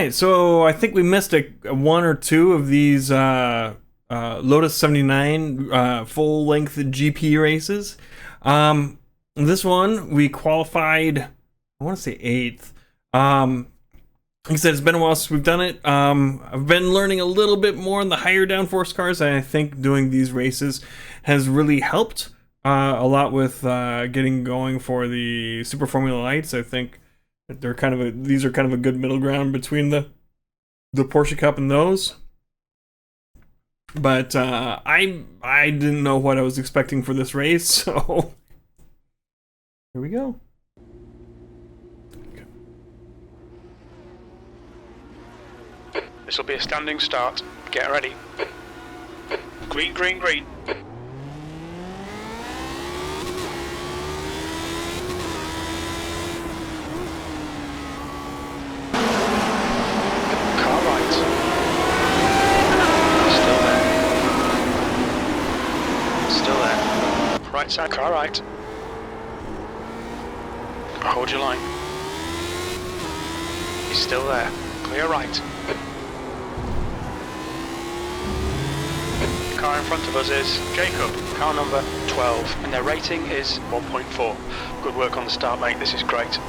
right, so I think we missed a one or two of these Lotus 79 full-length GP races. This one, we qualified, I want to say 8th. Like I said, it's been a while since we've done it. I've been learning a little bit more on the higher downforce cars, and I think doing these races has really helped a lot with getting going for the Super Formula Lights. I think they're these are kind of a good middle ground between the Porsche Cup and those. But I didn't know what I was expecting for this race, so here we go. This will be a standing start. Get ready. Green, green, green. Car right. Still there. Still there. Right side, car right. Hold your line. He's still there. Clear right. Car in front of us is Jacob, car number 12, and their rating is 1.4. Good work on the start, mate, this is great.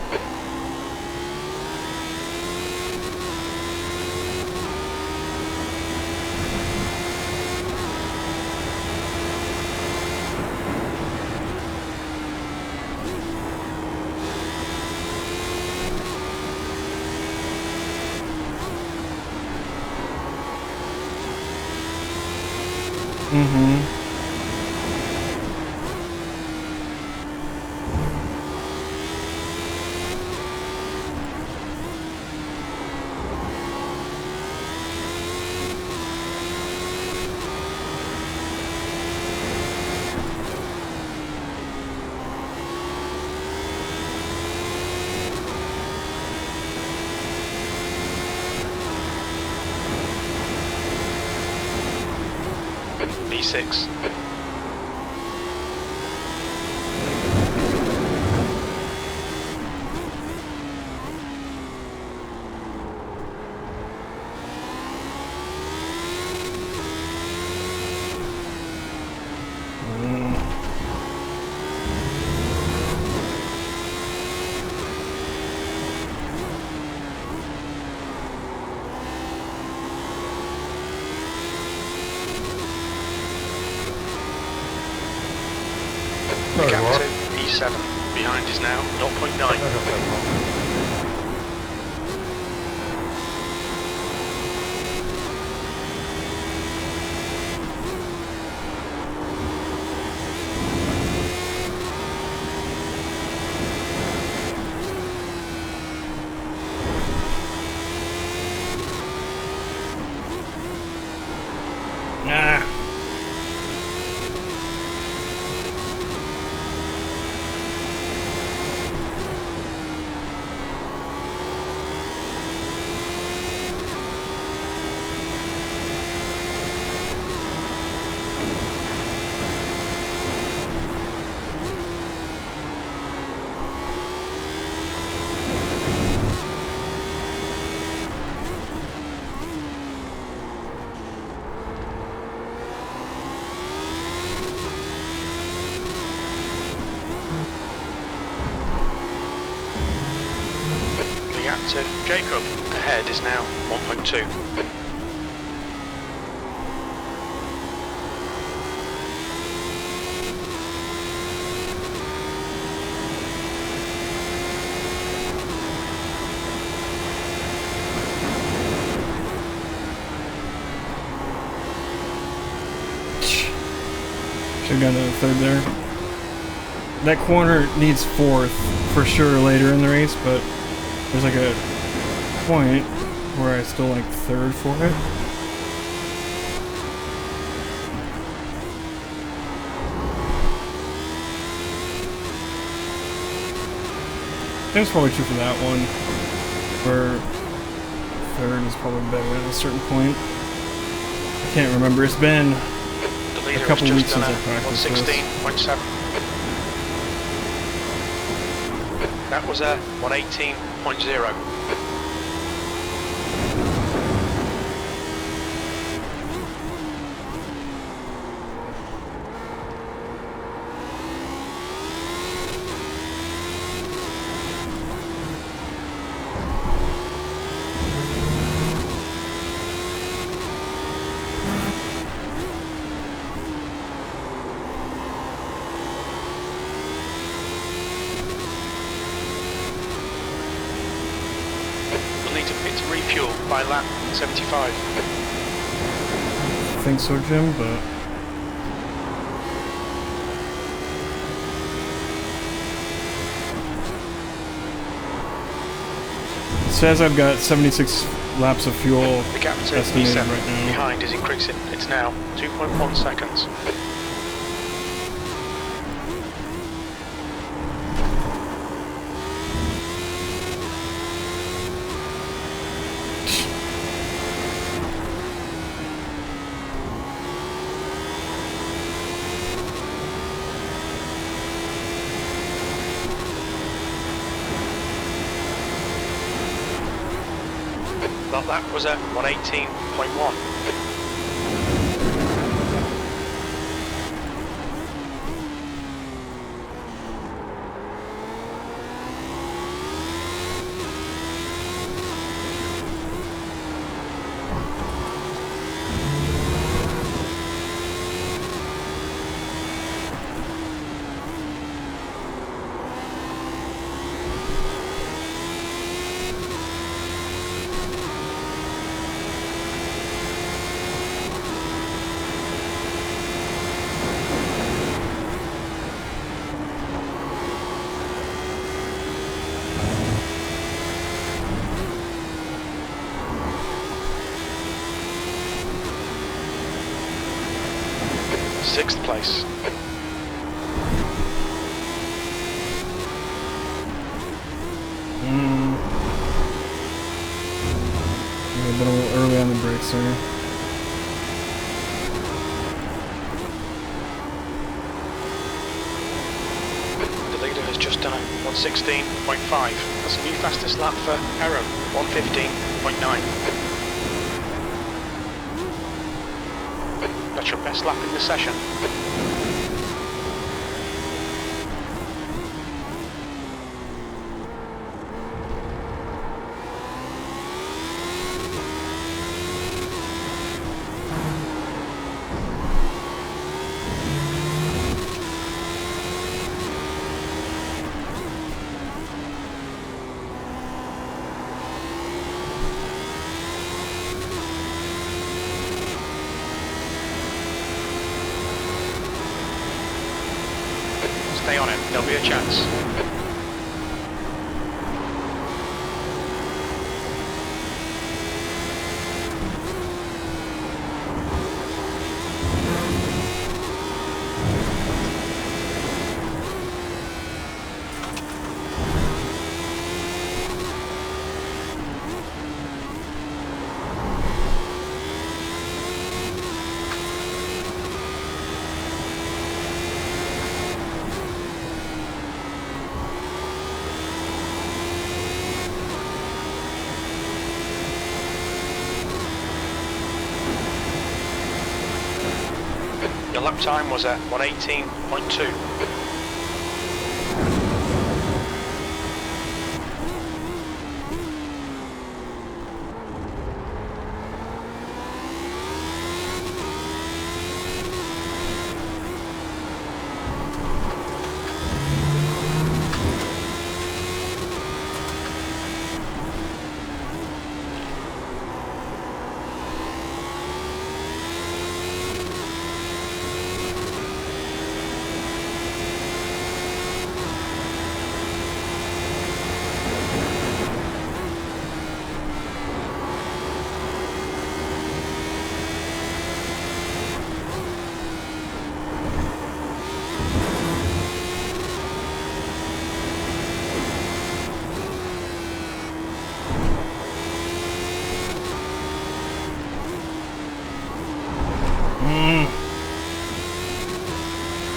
B6. The gap to E7. Behind is now 0.9. To Jacob, ahead is now 1.2. Should've gotten to the third there. That corner needs 4th for sure later in the race, but there's like a point where I still like 3rd for it. I think it's probably true for that one, where 3rd is probably better at a certain point. I can't remember. It's been a couple weeks since I practiced this. 116.7. That was a 118.0. to refuel by lap 75. I think so, Jim, but... It says I've got 76 laps of fuel The gap to estimated P7 right now. behind is increasing. It's now 2.1 seconds. That was at 118.1. Sixth place. I've been a little early on the brakes there. The leader has just done a 116.5. That's a new fastest lap for Arrow, 115.9. That's your best lap in the session. Stay on it, there'll be a chance. Your lap time was at 118.2.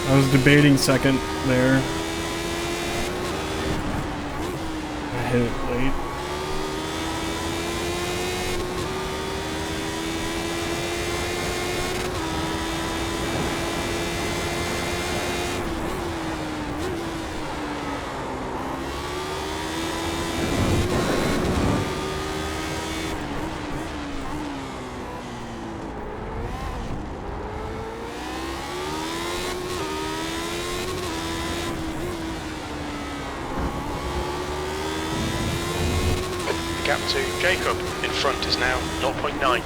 I was debating second there. I hit it late. gap to Jacob. In front is now 0.9.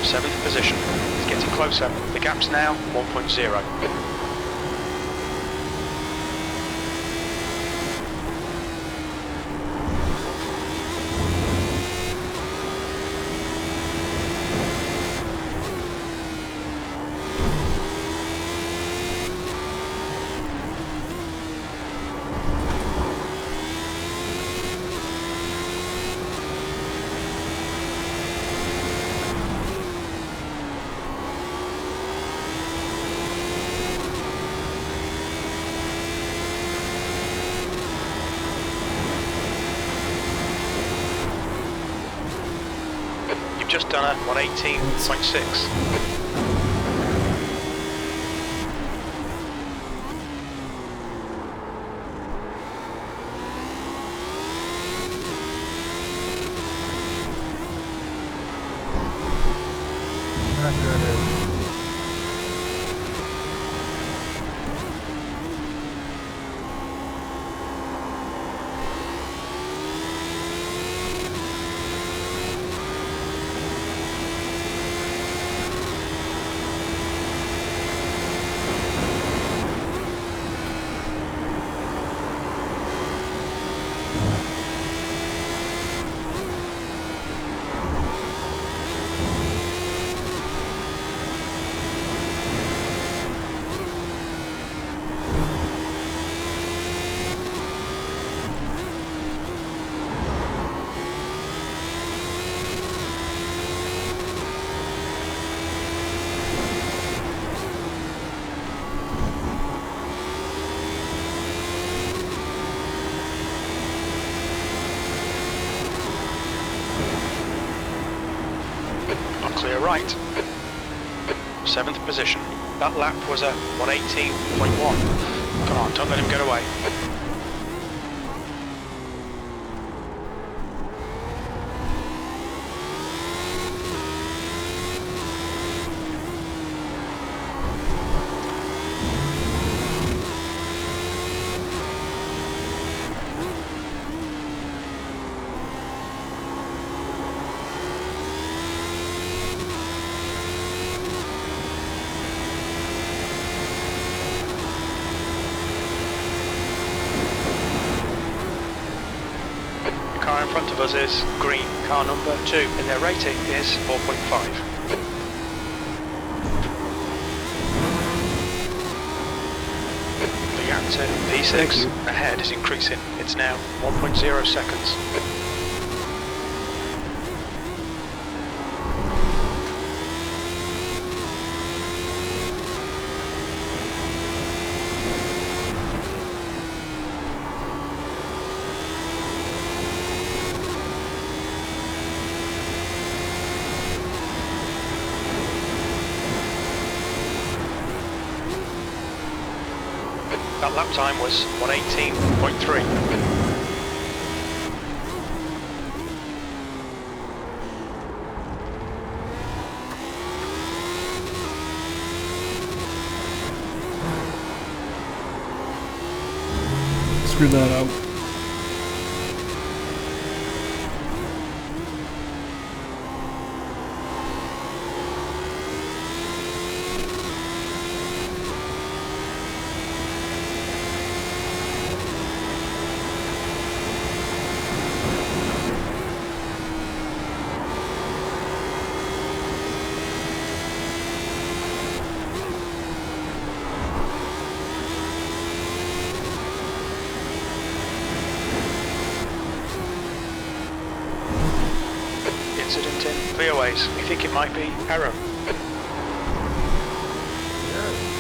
Seventh position. It's getting closer. The gap's now 1.0. Just done a 118.6. Clear right. 7th position. That lap was a 118.1. Come on, don't let him get away. Car in front of us is green, car number 2, and their rating is 4.5. The gap to P6 ahead is increasing, it's now 1.0 seconds. That lap time was 118.3. Screwed that up. Incident in clearways. We think it might be error.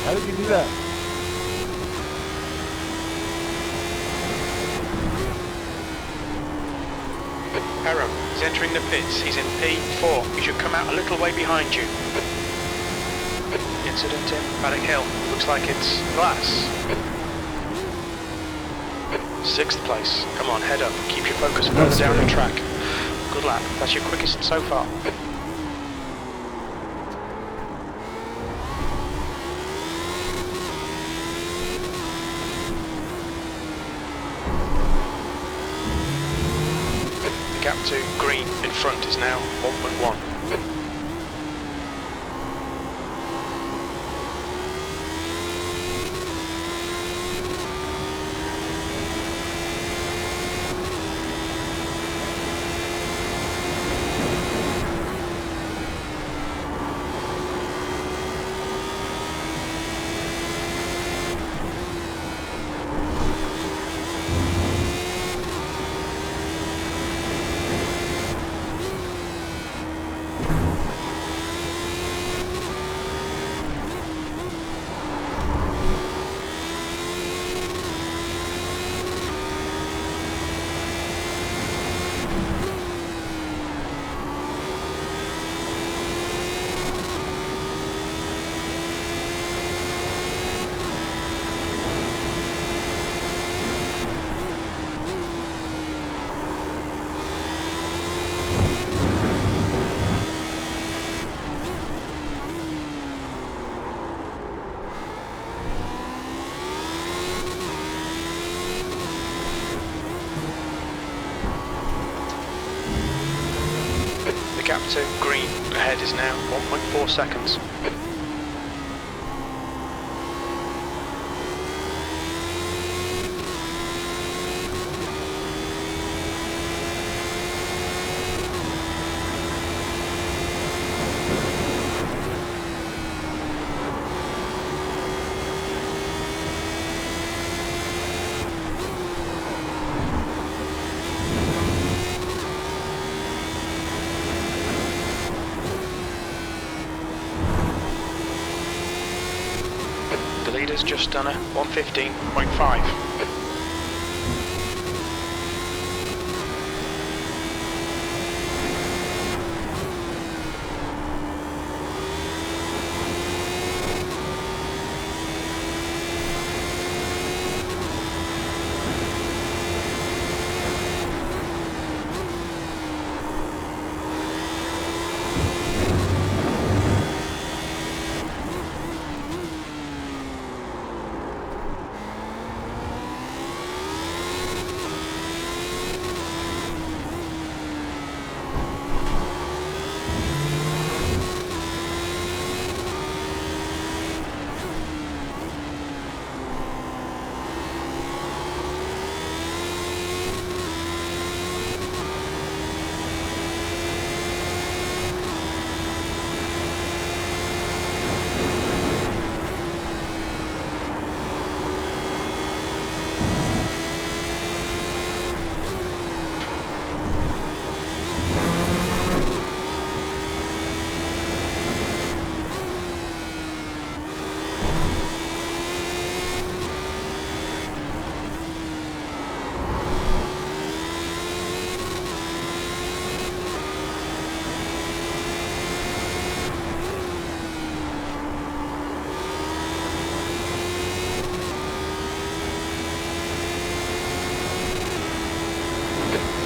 How did you do that? Error. He's entering the pits. He's in P4. He should come out a little way behind you. Incident in Paddock Hill. Looks like it's glass. 6th place. Come on, head up. Keep your focus further down the track. Good lap. That's your quickest so far. gap to green in front is now 1.1. The gap to green ahead is now 1.4 seconds. The leader's just done a 1:15.5.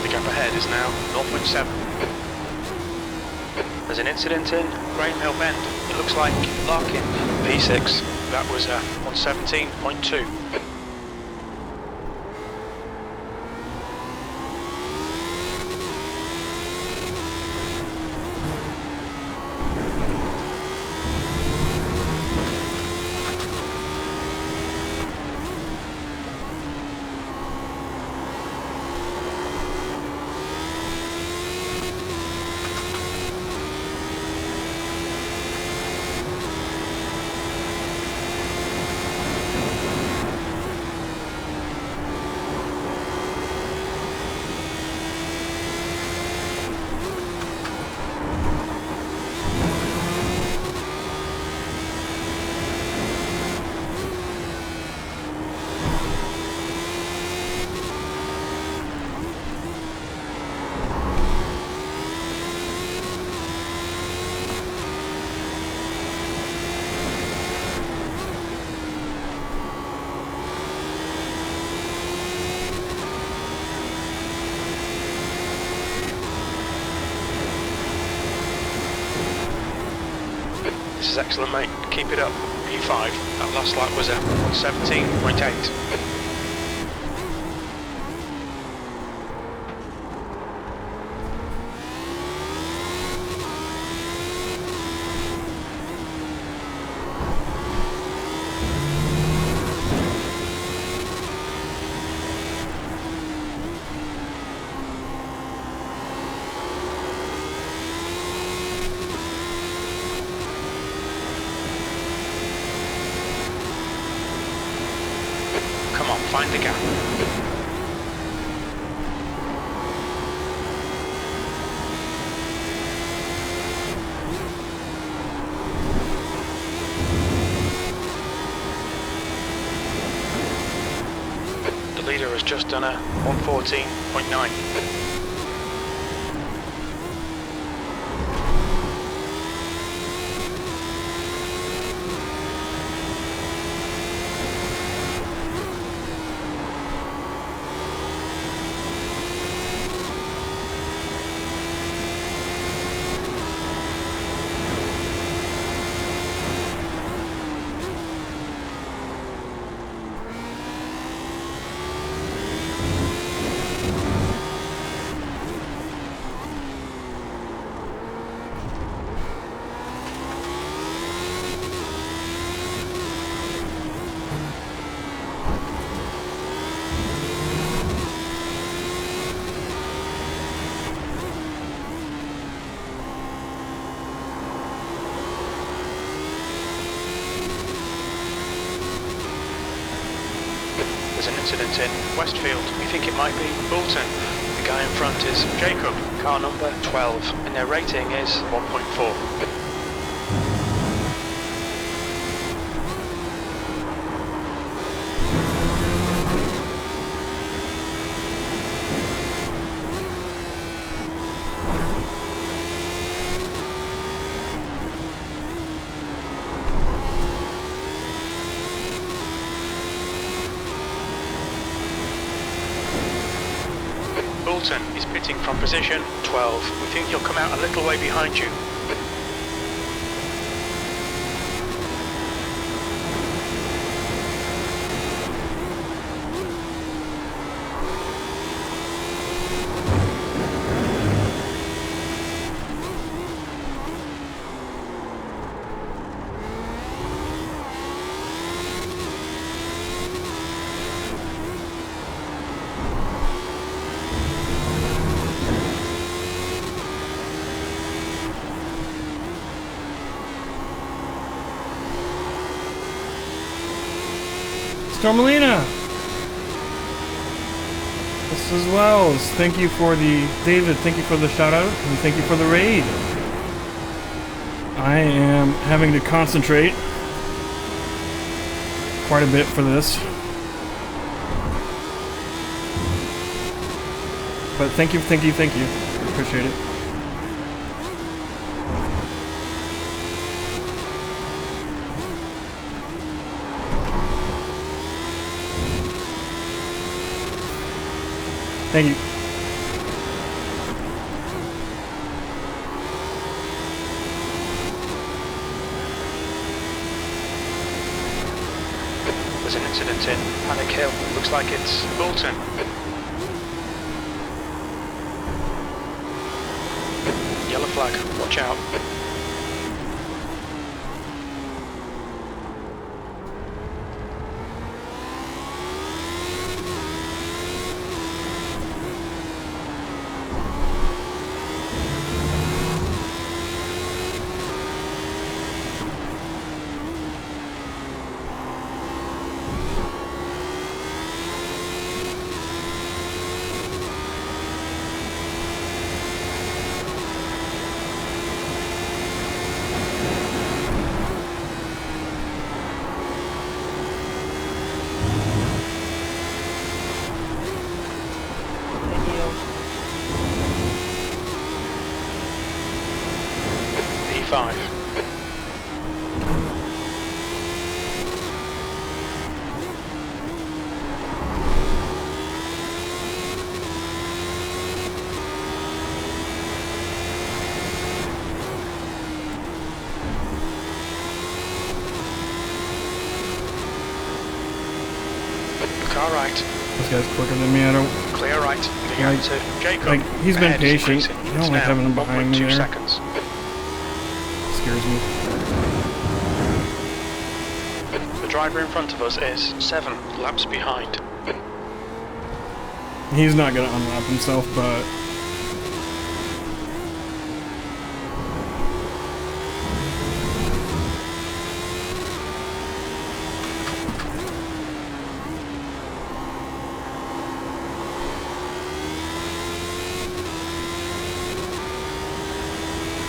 Gap ahead is now 0.7. There's an incident in Graham Hill Bend. It looks like Larkin P6. That was 1:17.2. This is excellent, mate. Keep it up. P5. That last lap was a 1:17.8. find the gap. The leader has just done a 1:14.9. There's an incident in Westfield. We think it might be Bolton. The guy in front is Jacob, car number 12, and their rating is 1.4. Bolton is pitting from position 12. We think he'll come out a little way behind you. Stormelina! This is Wells. Thank you for the... David, thank you for the shout out, and thank you for the raid. I am having to concentrate quite a bit for this. But thank you. Appreciate it. Thank you. There's an incident in Panic Hill. Looks like it's Bolton. Yellow flag, watch out. P5. Car right. This guy's quicker than me, I don't... Clear right. Moving out to Jacob. Like, he's been Ahead is patient. increasing. I don't It's like now having him behind me 1.2 there. seconds. Scares me. The driver in front of us is 7 laps behind. He's not gonna unwrap himself, but...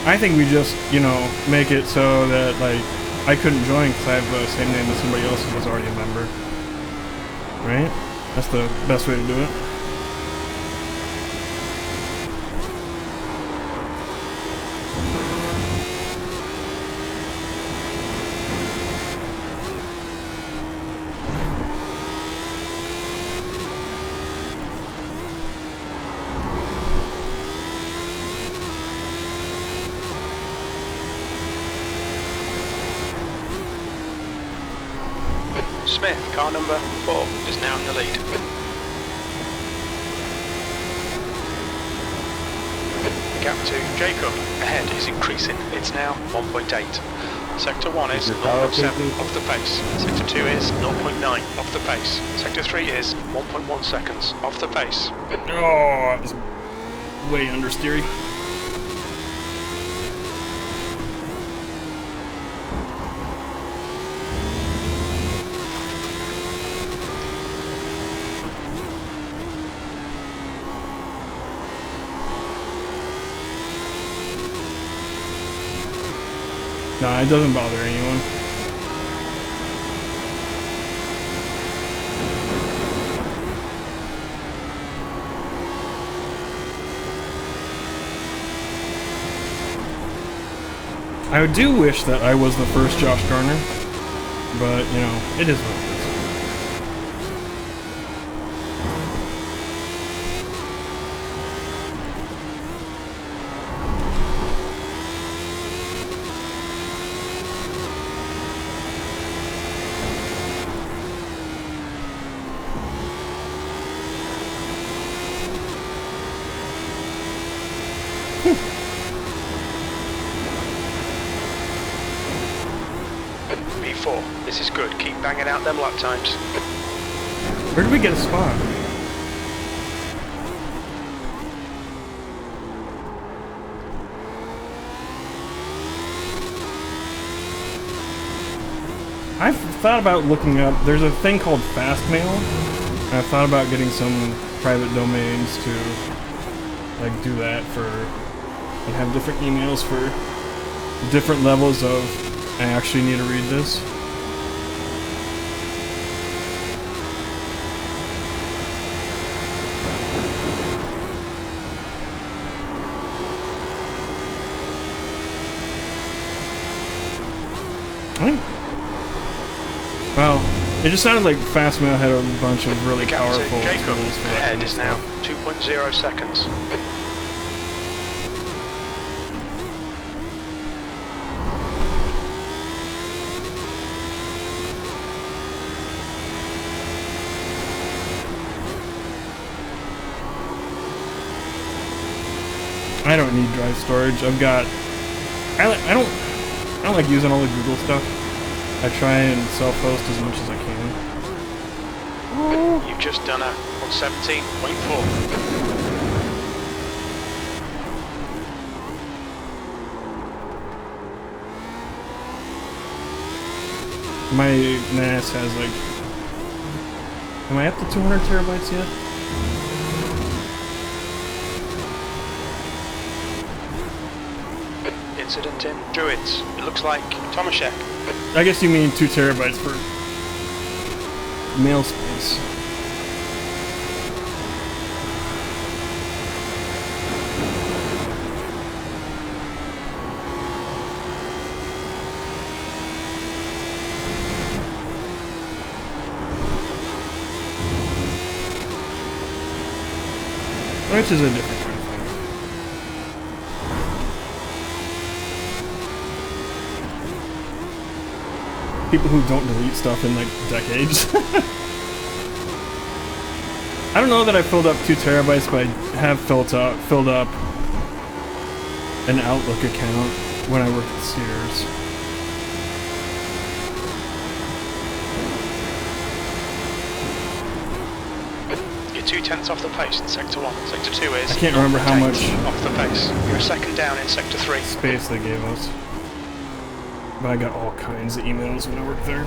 I think we just, you know, make it so that, like, I couldn't join because I have the same name as somebody else who was already a member. Right? That's the best way to do it. Smith, car number 4, is now in the lead. Gap to Jacob ahead is increasing. It's now 1.8. Sector 1 is 0.7 off the pace. Sector 2 is 0.9 off the pace. Sector 3 is 1.1 seconds off the pace. Oh, that was way understeery. Nah, it doesn't bother anyone. I do wish that I was the first Josh Garner, but, you know, it is what it is. P4, this is good. Keep banging out them lap times. Where did we get a spot? I've thought about looking up, there's a thing called Fastmail, and I've thought about getting some private domains to, like, do that for, and have different emails for different levels of, I actually need to read this. Well, it just sounded like Fastmail had a bunch of really powerful Jacob tools for that ahead kind of is now stuff. 2.0 seconds. I don't need drive storage. I've got. I don't like using all the Google stuff. I try and self-host as much as I can. You've just done a 117.4. My NAS has like. Am I up to 200 terabytes yet? Incident in Druids. It looks like Tomaszek. I guess you mean 2 terabytes for mail space. Which is a different kind of thing. People who don't delete stuff in like decades. I don't know that I filled up 2 terabytes, but I have filled up an Outlook account when I worked at Sears. You're 2/10 off the pace in Sector 1. Sector 2 is... I can't remember how much off the pace. You're a second down in Sector 3. space they gave us. But I got all kinds of emails when I worked there.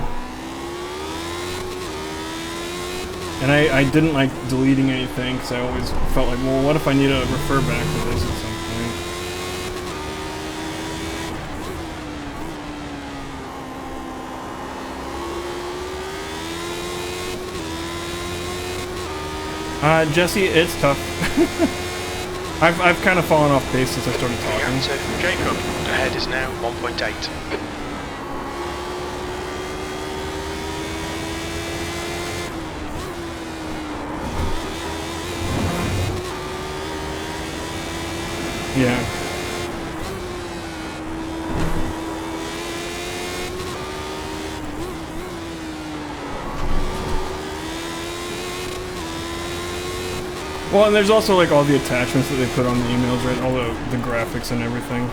And I didn't like deleting anything because I always felt like, well, what if I need to refer back to this at some point? Jesse, it's tough. I've kind of fallen off pace since I started talking. Gap to Jacob. Ahead is now 1.8. Yeah. Well, and there's also like all the attachments that they put on the emails, right? All the graphics and everything.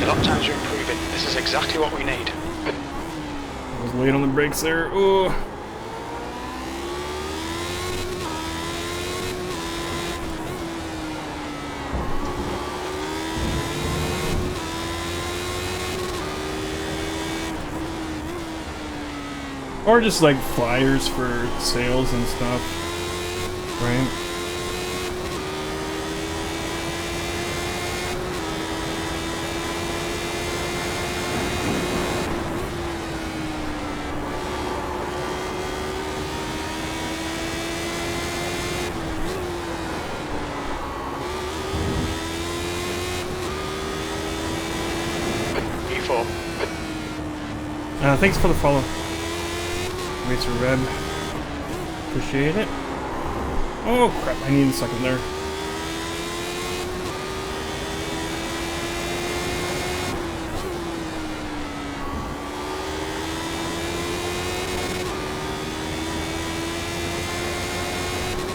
The lap times are improving. This is exactly what we need. I was late on the brakes there. Ooh. Or just like flyers for sales and stuff, right? E4. Thanks for the follow. Racer Red. Appreciate it. Oh crap, I need a second there.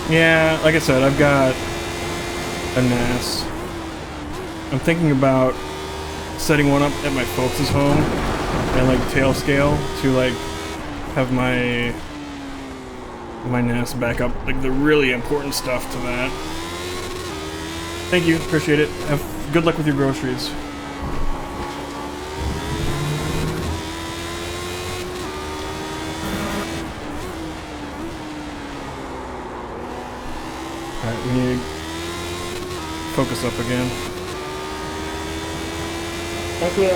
Yeah, like I said, I've got a NAS. I'm thinking about setting one up at my folks' home and like tail scale to like have my NAS back up, like the really important stuff to that. Thank you, appreciate it. Have good luck with your groceries. Alright, we need to focus up again. Thank you.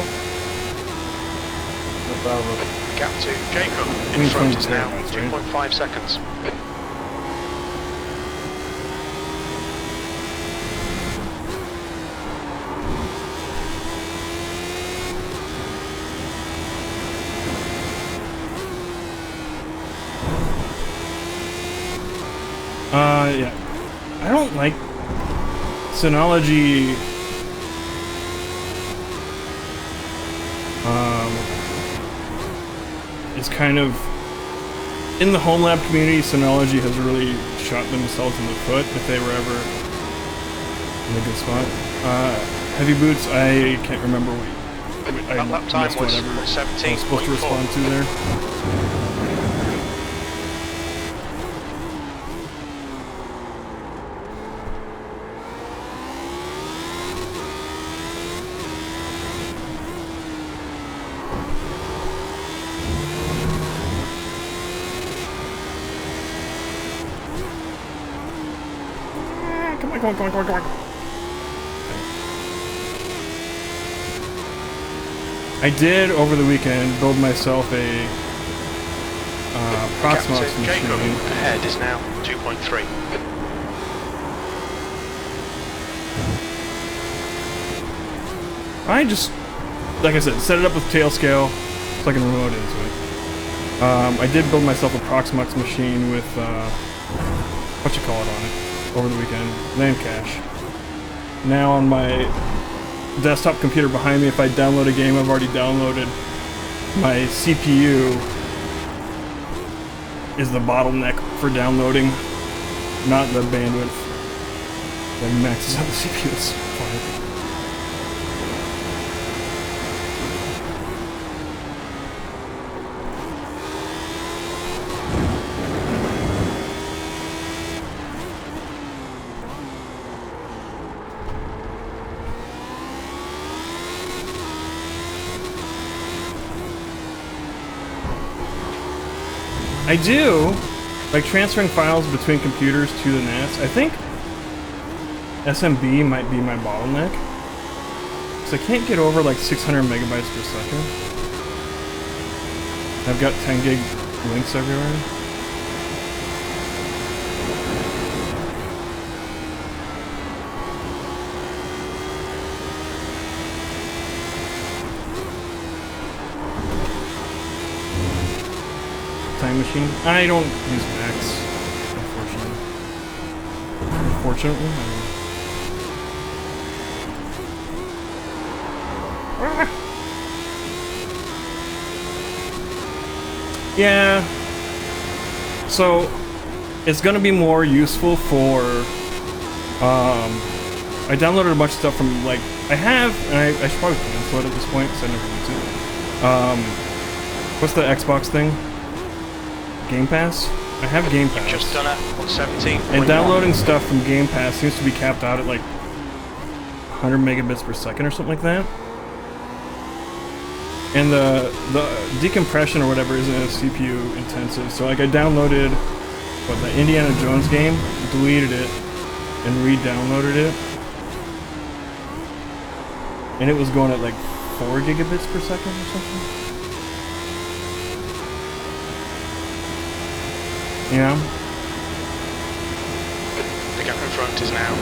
No problem. Gap to Jacob. In front is now 2.5 seconds. Yeah. I don't like Synology. It's kind of in the home lab community. Synology has really shot themselves in the foot if they were ever in a good spot. Heavy boots. I can't remember what I Lap time missed was whatever I was 17.4. supposed to respond to there. Come on. I did over the weekend build myself a Proxmox Captain Jacob machine. ahead is now 2.3. I just, like I said, set it up with tail scale so I can remote into it. I did build myself a Proxmox machine with what you call it on it over the weekend, LAN cache. Now on my desktop computer behind me, if I download a game I've already downloaded, my CPU is the bottleneck for downloading, not the bandwidth. That maxes out the CPU, it's fine. I do. like transferring files between computers to the NAS. I think SMB might be my bottleneck. So I can't get over like 600 megabytes per second. I've got 10 gig links everywhere. Time machine. I don't use Macs, unfortunately. Unfortunately, I mean. Yeah. So it's gonna be more useful for. I downloaded a bunch of stuff from like I have, and I should probably cancel it at this point because I never use it. What's the Xbox thing? Game Pass? I have Game Pass. You've just done it on 17. And downloading stuff from Game Pass seems to be capped out at like 100 megabits per second or something like that. And the decompression or whatever isn't as CPU intensive. So like I downloaded the Indiana Jones game, deleted it, and re-downloaded it. And it was going at like 4 gigabits per second or something. Yeah. The gap in front is now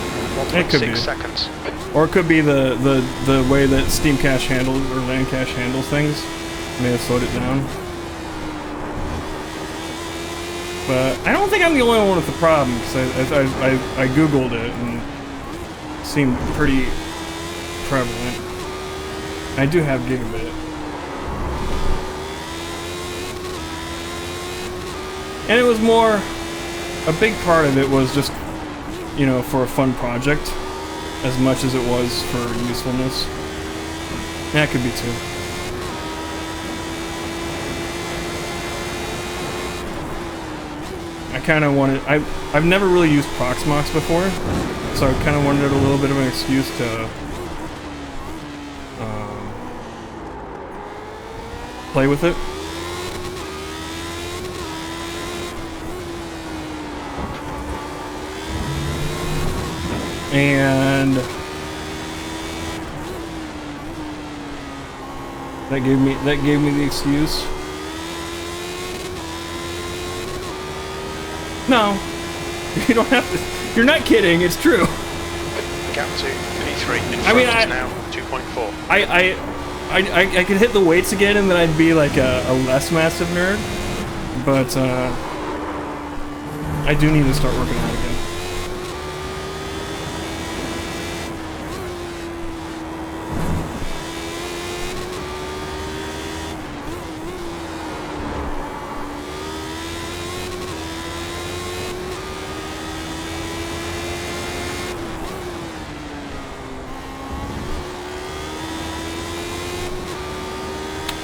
It could 1.6 be. seconds. Or it could be the way that Steam Cache handles or LAN Cache handles things. May have slowed it down. But I don't think I'm the only one with the problem because I googled it and it seemed pretty prevalent. I do have gigabit. And it was more, a big part of it was just, you know, for a fun project, as much as it was for usefulness. That could be too. I kind of wanted, I've never really used Proxmox before, so I kind of wanted a little bit of an excuse to play with it. And that gave me the excuse. No, you don't have to. You're not kidding. It's true. Gap to P3 in front I mean, is now 2.4. I could hit the weights again, and then I'd be like a less massive nerd. But I do need to start working out again.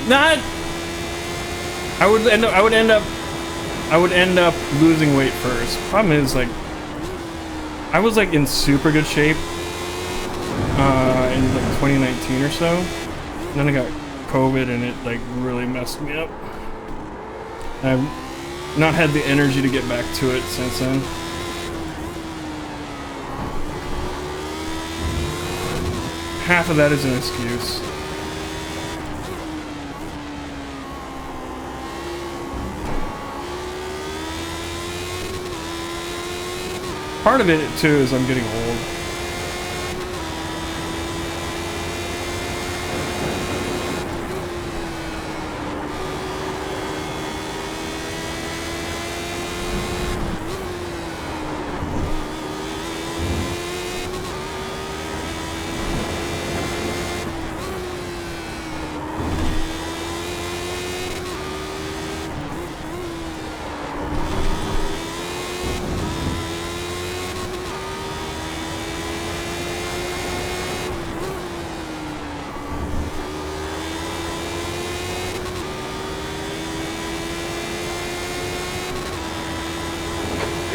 Not. I would end up losing weight first. Problem is, like, I was like in super good shape in like 2019 or so. And then I got COVID and it like really messed me up. I've not had the energy to get back to it since then. Half of that is an excuse. Part of it, too, is I'm getting old.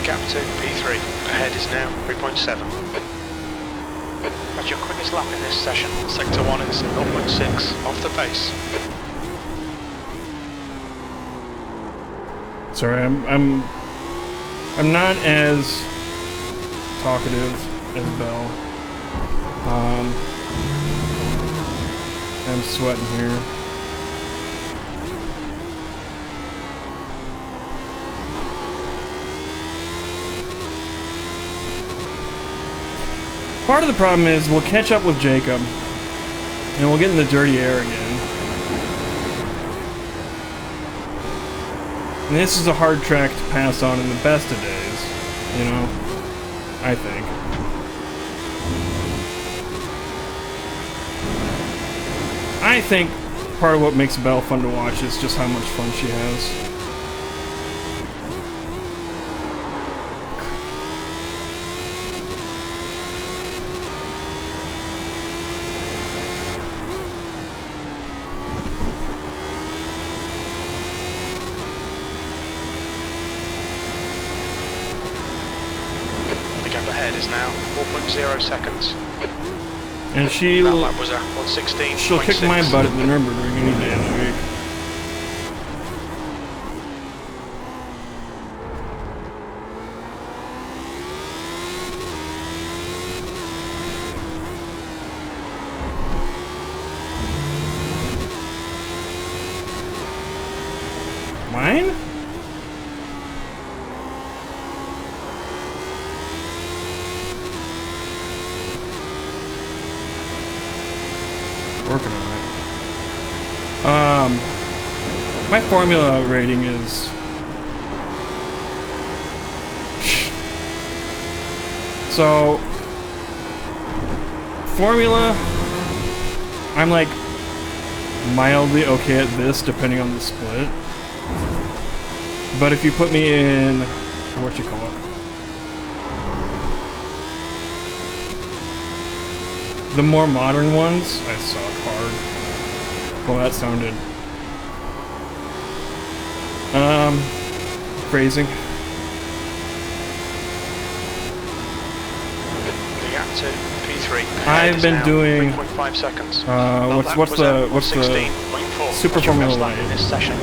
Gap to P3. Ahead is now 3.7. That's your quickest lap in this session. Sector 1 is 0.6 off the pace. Sorry, I'm I'm not as talkative as Bell. I'm sweating here. Part of the problem is we'll catch up with Jacob, and we'll get in the dirty air again. And this is a hard track to pass on in the best of days, you know, I think. I think part of what makes Belle fun to watch is just how much fun she has. The gap ahead is now 4.0 seconds. And That lap was at 1:16.6. she'll kick my butt at the Nürburgring any day of the week. Mine? Working on it. My formula rating is so formula. I'm like mildly okay at this, depending on the split. But if you put me in what you call it. The more modern ones, I suck hard. Well, that sounded... phrasing. The gap to P3. I've been doing... 3.5 seconds. What's the Super Formula One? In this session.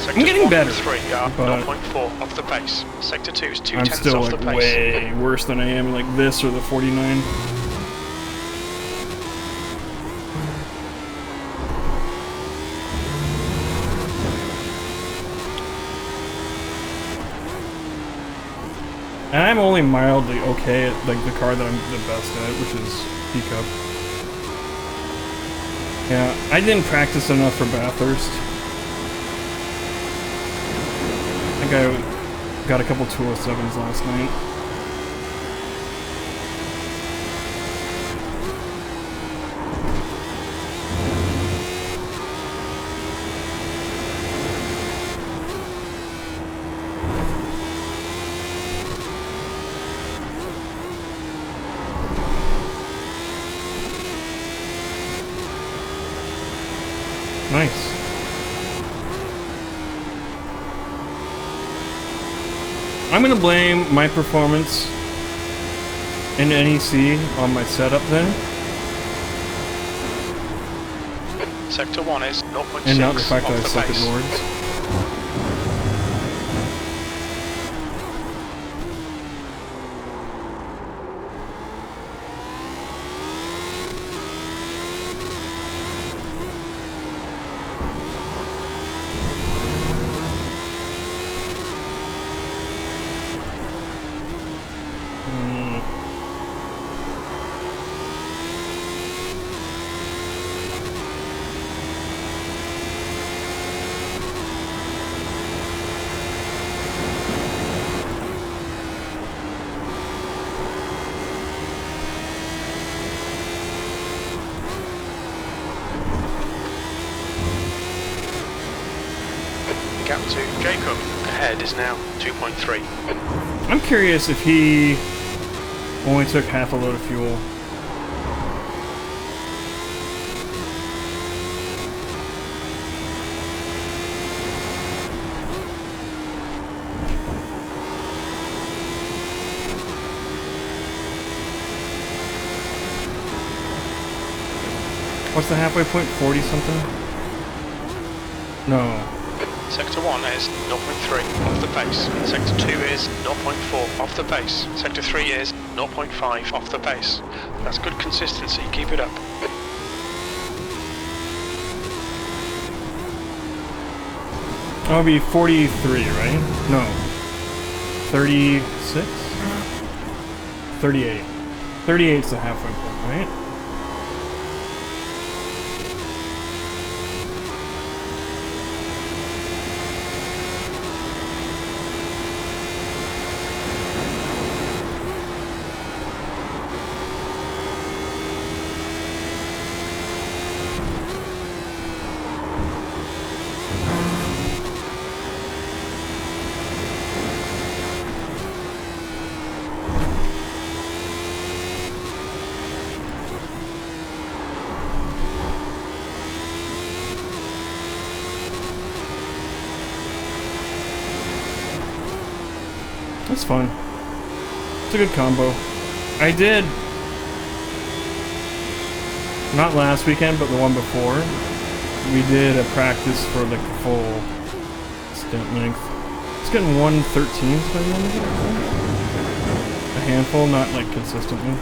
I'm getting better, 3 are but 0.4 off the pace. Sector 2 is 2 I'm tenths still off like the pace. way worse than I am like this or the 49. And I'm only mildly okay at like the car that I'm the best at, which is P-Cup. Yeah, I didn't practice enough for Bathurst. I think I got a couple 207s last night. Nice. I'm gonna blame my performance in NEC on my setup then, Sector 1 is 0.6 and not the fact that I off the suck pace. at boards. The gap to Jacob ahead is now 2.3. I'm curious if he only took half a load of fuel. What's the halfway point? 40 something? No. Sector 1 is 0.3 off the pace. Sector 2 is 0.4 off the pace. Sector 3 is 0.5 off the pace. That's good consistency, keep it up. That would be 43, right? No. 36? 38. 38's the halfway point, right? That's fun. It's a good combo. I did, not last weekend, but the one before, we did a practice for like the full stint length. It's getting 113 by the end of it. A handful, not like consistently.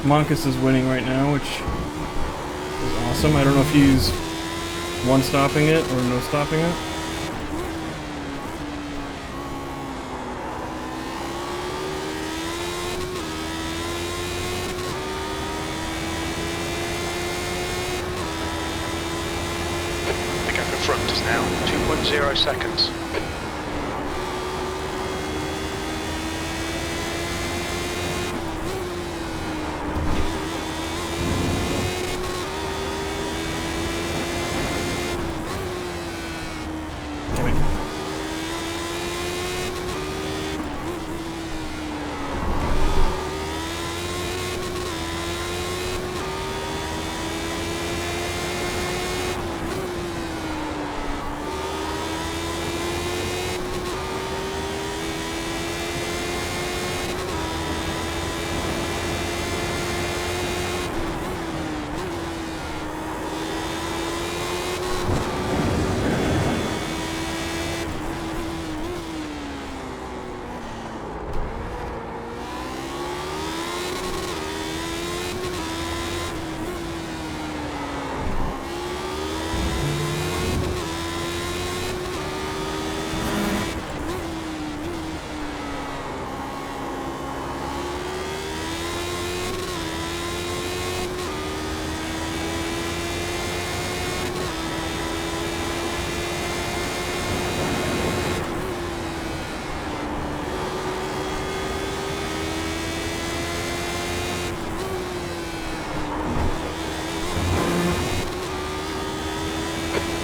Monkus is winning right now, which is awesome. I don't know if he's one-stopping it or no-stopping it. The gap in front is now 2.0 seconds.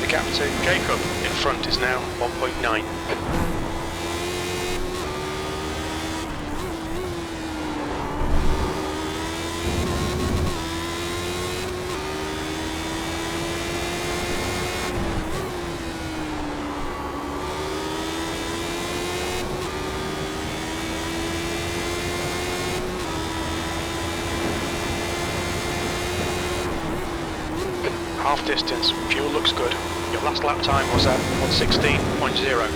The gap to Jacob in front is now 1.9. Half distance, fuel looks good. Your last lap time was at 1:16.0.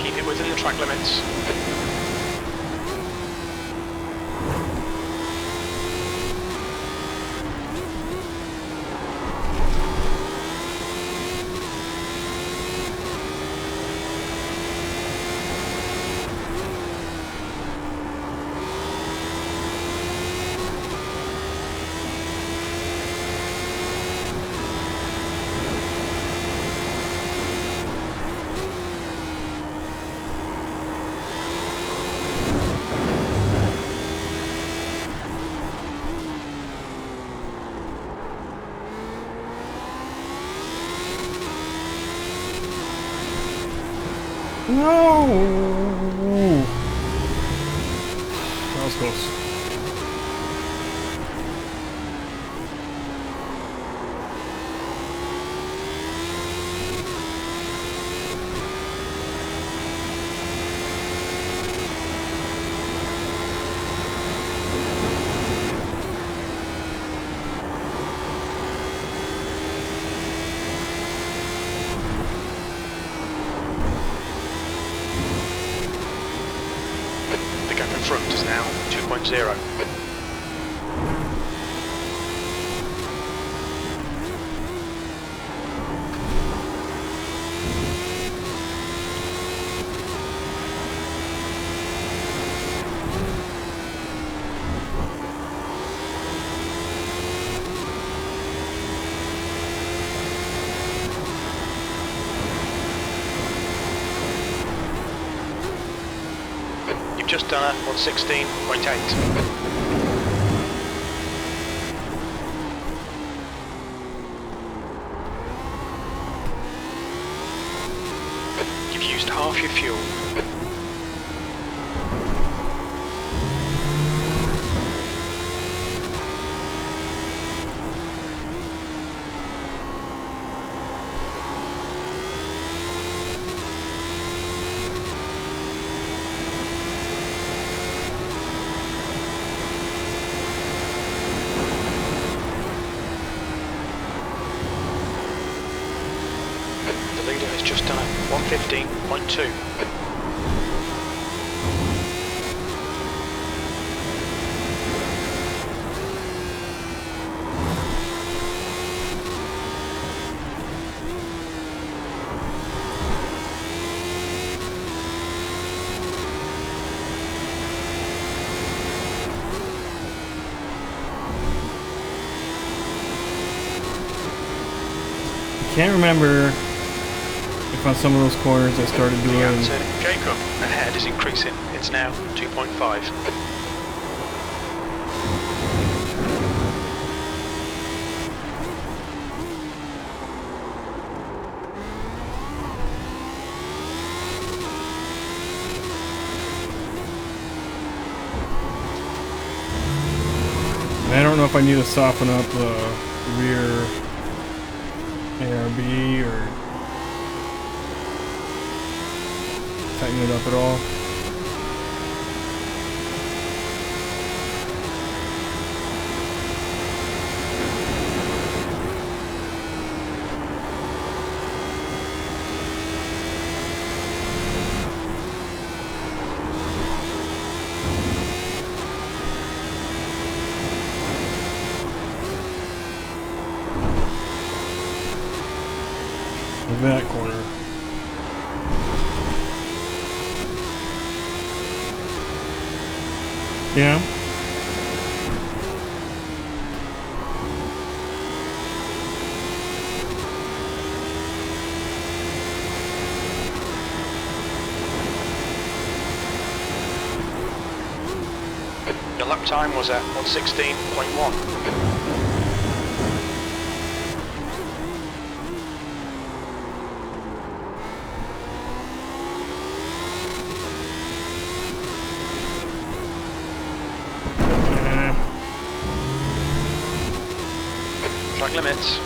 Keep it within the track limits. No! That was close. Front is now 2.0. Just done a 116.8. You've used half your fuel. Just done a 115.2. Can't remember if on some of those corners I started doing. Jacob ahead is increasing. It's now 2.5. I don't know if I need to soften up the rear ARB or tighten it up at all. That corner. Yeah. Your lap time was at 116.1. Track limits.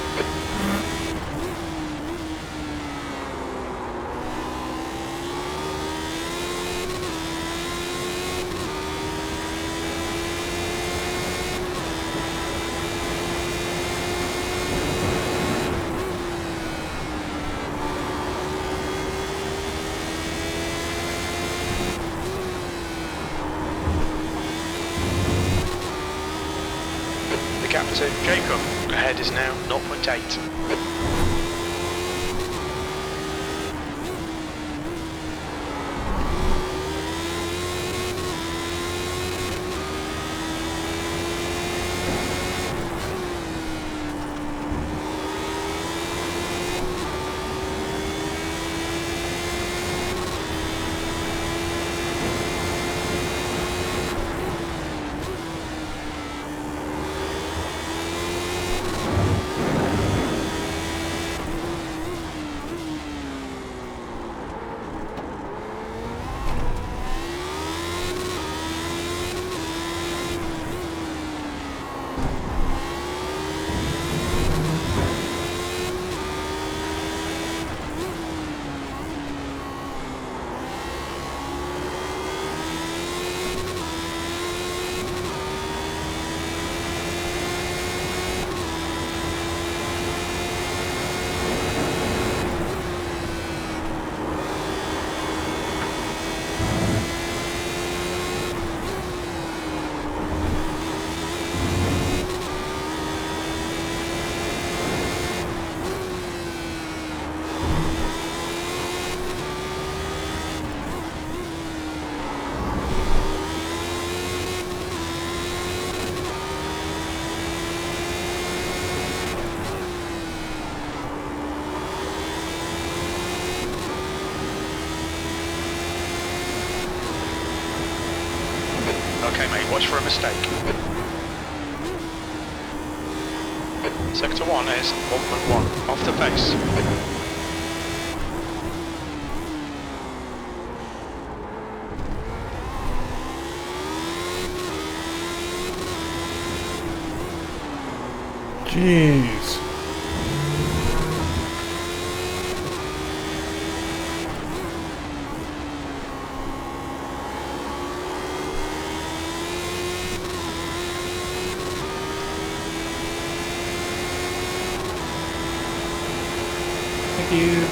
The gap to Jacob ahead is now 0.8. Watch for a mistake. Sector 1 is 1.1 off the pace. Jeez. Thank you.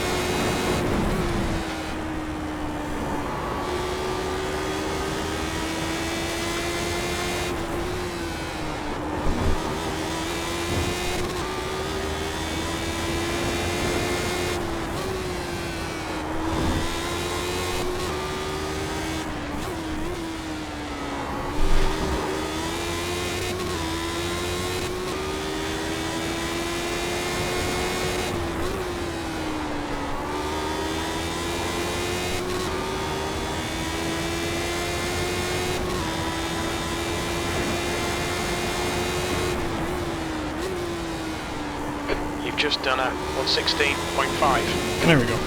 Just done a 116.5. There we go.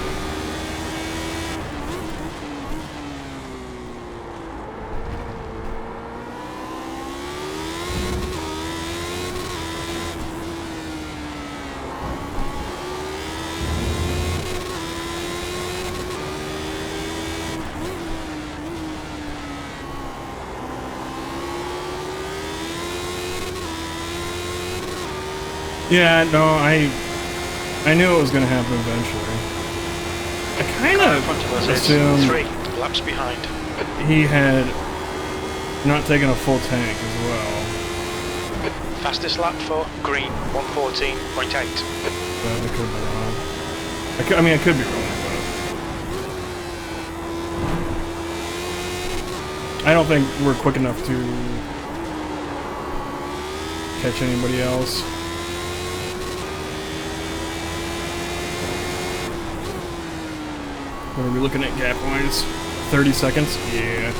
Yeah, no, I knew it was going to happen eventually. I kind of assumed 3 laps behind. he had not taken a full tank as well. Fastest lap for green, 114.8. But I could be wrong. I mean, I could be wrong, but I don't think we're quick enough to catch anybody else. What are we looking at gap-wise? 30 seconds? Yeah.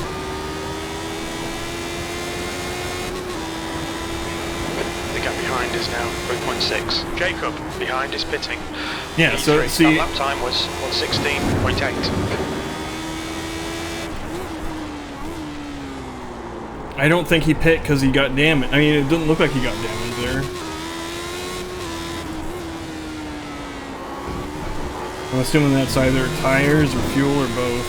The gap behind is now 3.6. Jacob behind is pitting. Yeah, so That see... lap time was 116.8. I don't think he pit because he got damaged. I mean, it didn't look like he got damaged there. I'm assuming that's either tires or fuel or both.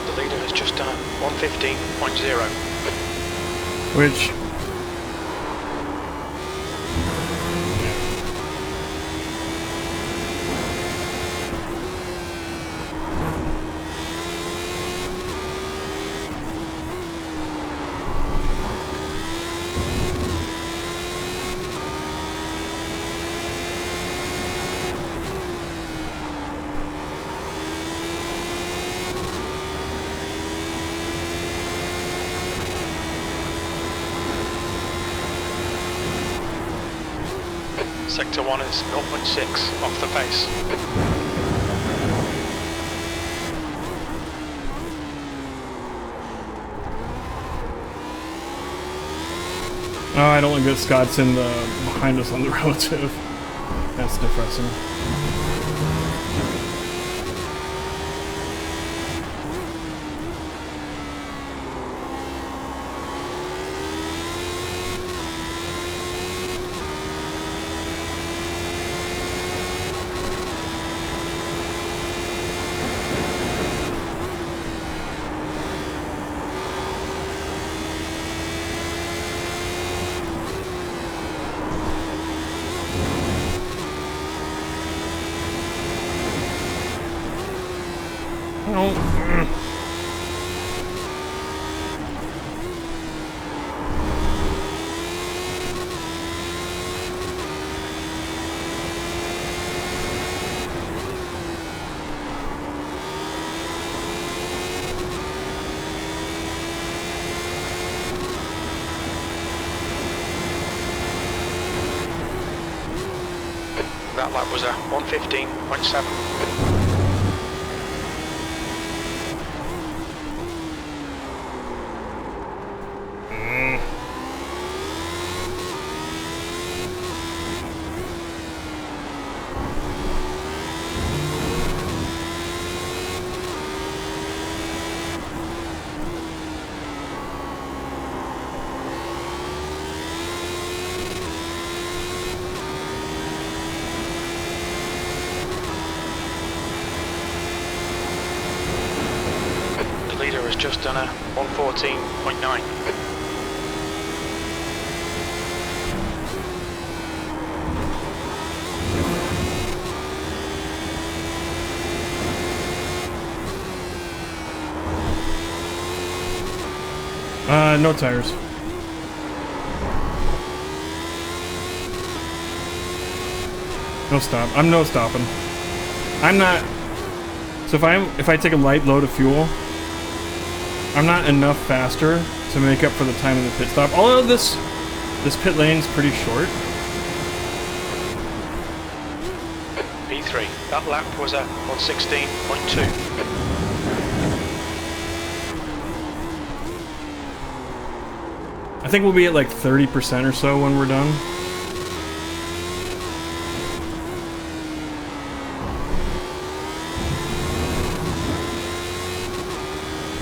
The leader has just done 115.0. Which... Sector 1 is 0.6 off the pace. Oh, I don't like that Scott's in the behind us on the relative. That's depressing. That lap was a 1:15.7. Has just done a 1:14.9. No tires. No stop. I'm no stopping. I'm not. So if I take a light load of fuel, I'm not enough faster to make up for the time in the pit stop. Although this pit lane's pretty short. P3. That lap was a 1:16.2. I think we'll be at like 30% or so when we're done.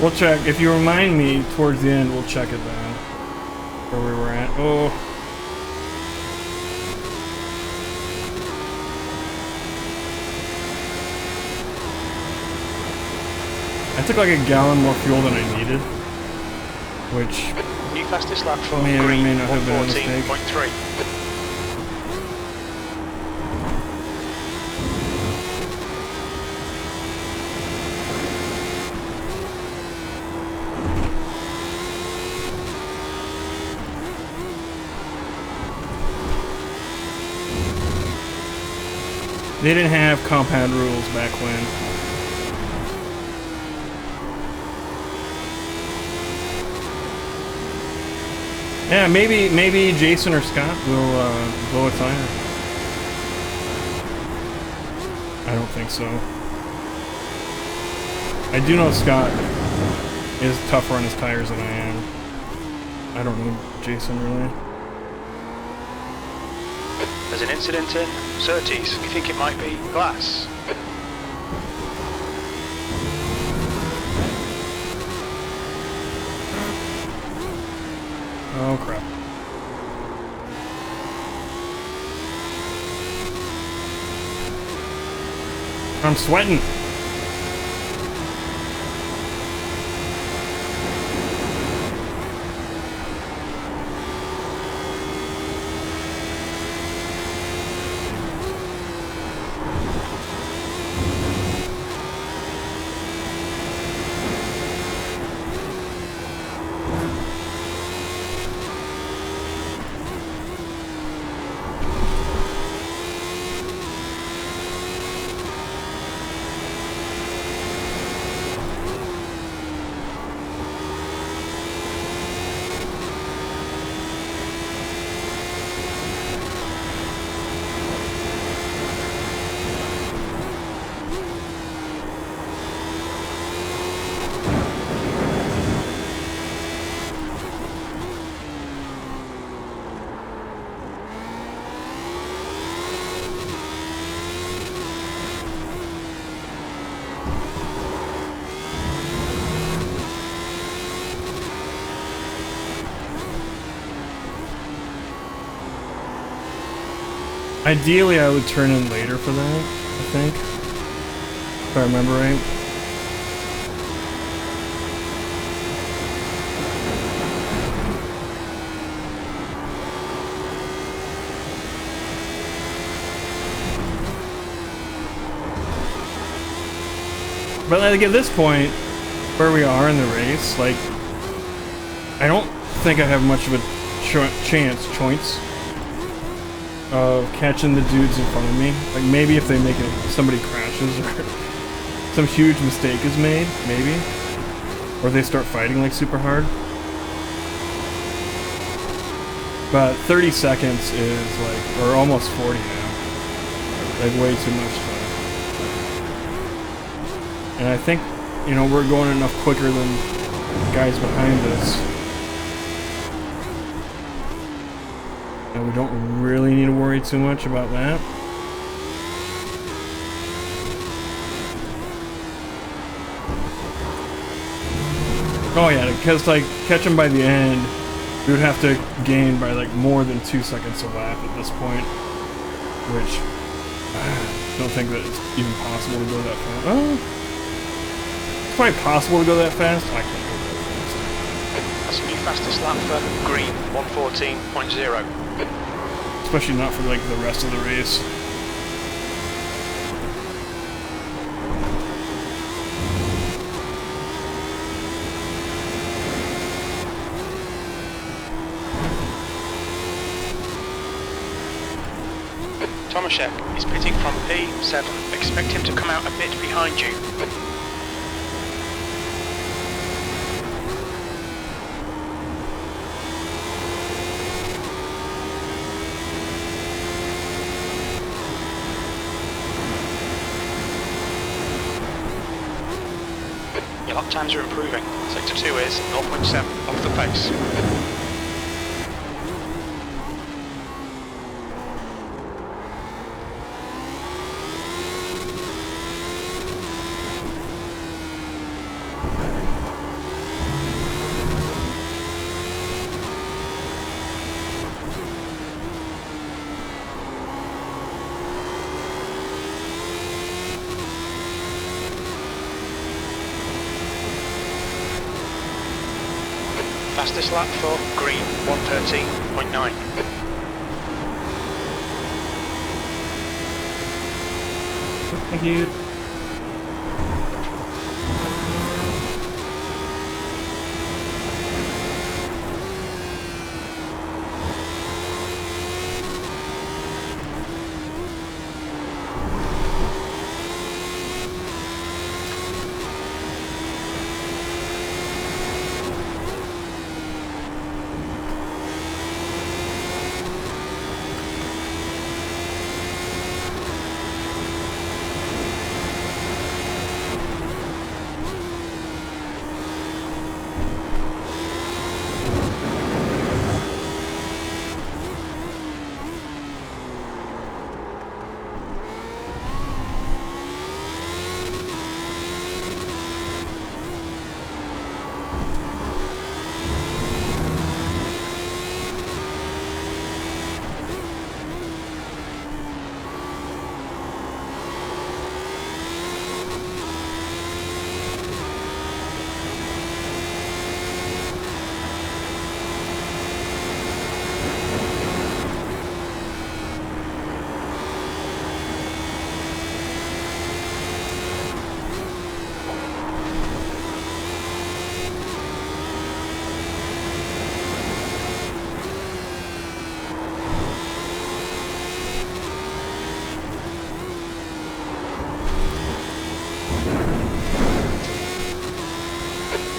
We'll check. If you remind me towards the end, we'll check it then. Where we were at. Oh. I took like a gallon more fuel than I needed. Which... New fastest lap for may or green, may not have been a mistake. 1:14.3. They didn't have compound rules back when. Yeah, maybe Jason or Scott will blow a tire. I don't think so. I do know Scott is tougher on his tires than I am. I don't know Jason really. There's an incident in Surtees. You think it might be glass? Oh crap. I'm sweating. Ideally, I would turn in later for that, I think. If I remember right. But like at this point, where we are in the race, like, I don't think I have much of a choice of catching the dudes in front of me. Like maybe if they make it, somebody crashes or some huge mistake is made, maybe, or they start fighting like super hard. But 30 seconds is like, or almost 40 now. like way too much time. And I think, you know, we're going enough quicker than guys behind us. And we don't really need to worry too much about that. Oh yeah, because like catch him by the end, we would have to gain by like more than 2 seconds a lap at this point, which I don't think that it's even possible to go that fast. Oh, it's probably possible to go that fast. I can't go that fast. That's a new fastest lap for green, 1:14.0. Especially not for like the rest of the race. Tomaszek is pitting from P7. Expect him to come out a bit behind you. Your lap times are improving. Sector 2 is 0.7 off the pace. Fastest lap for green, 1:13.9. Thank you.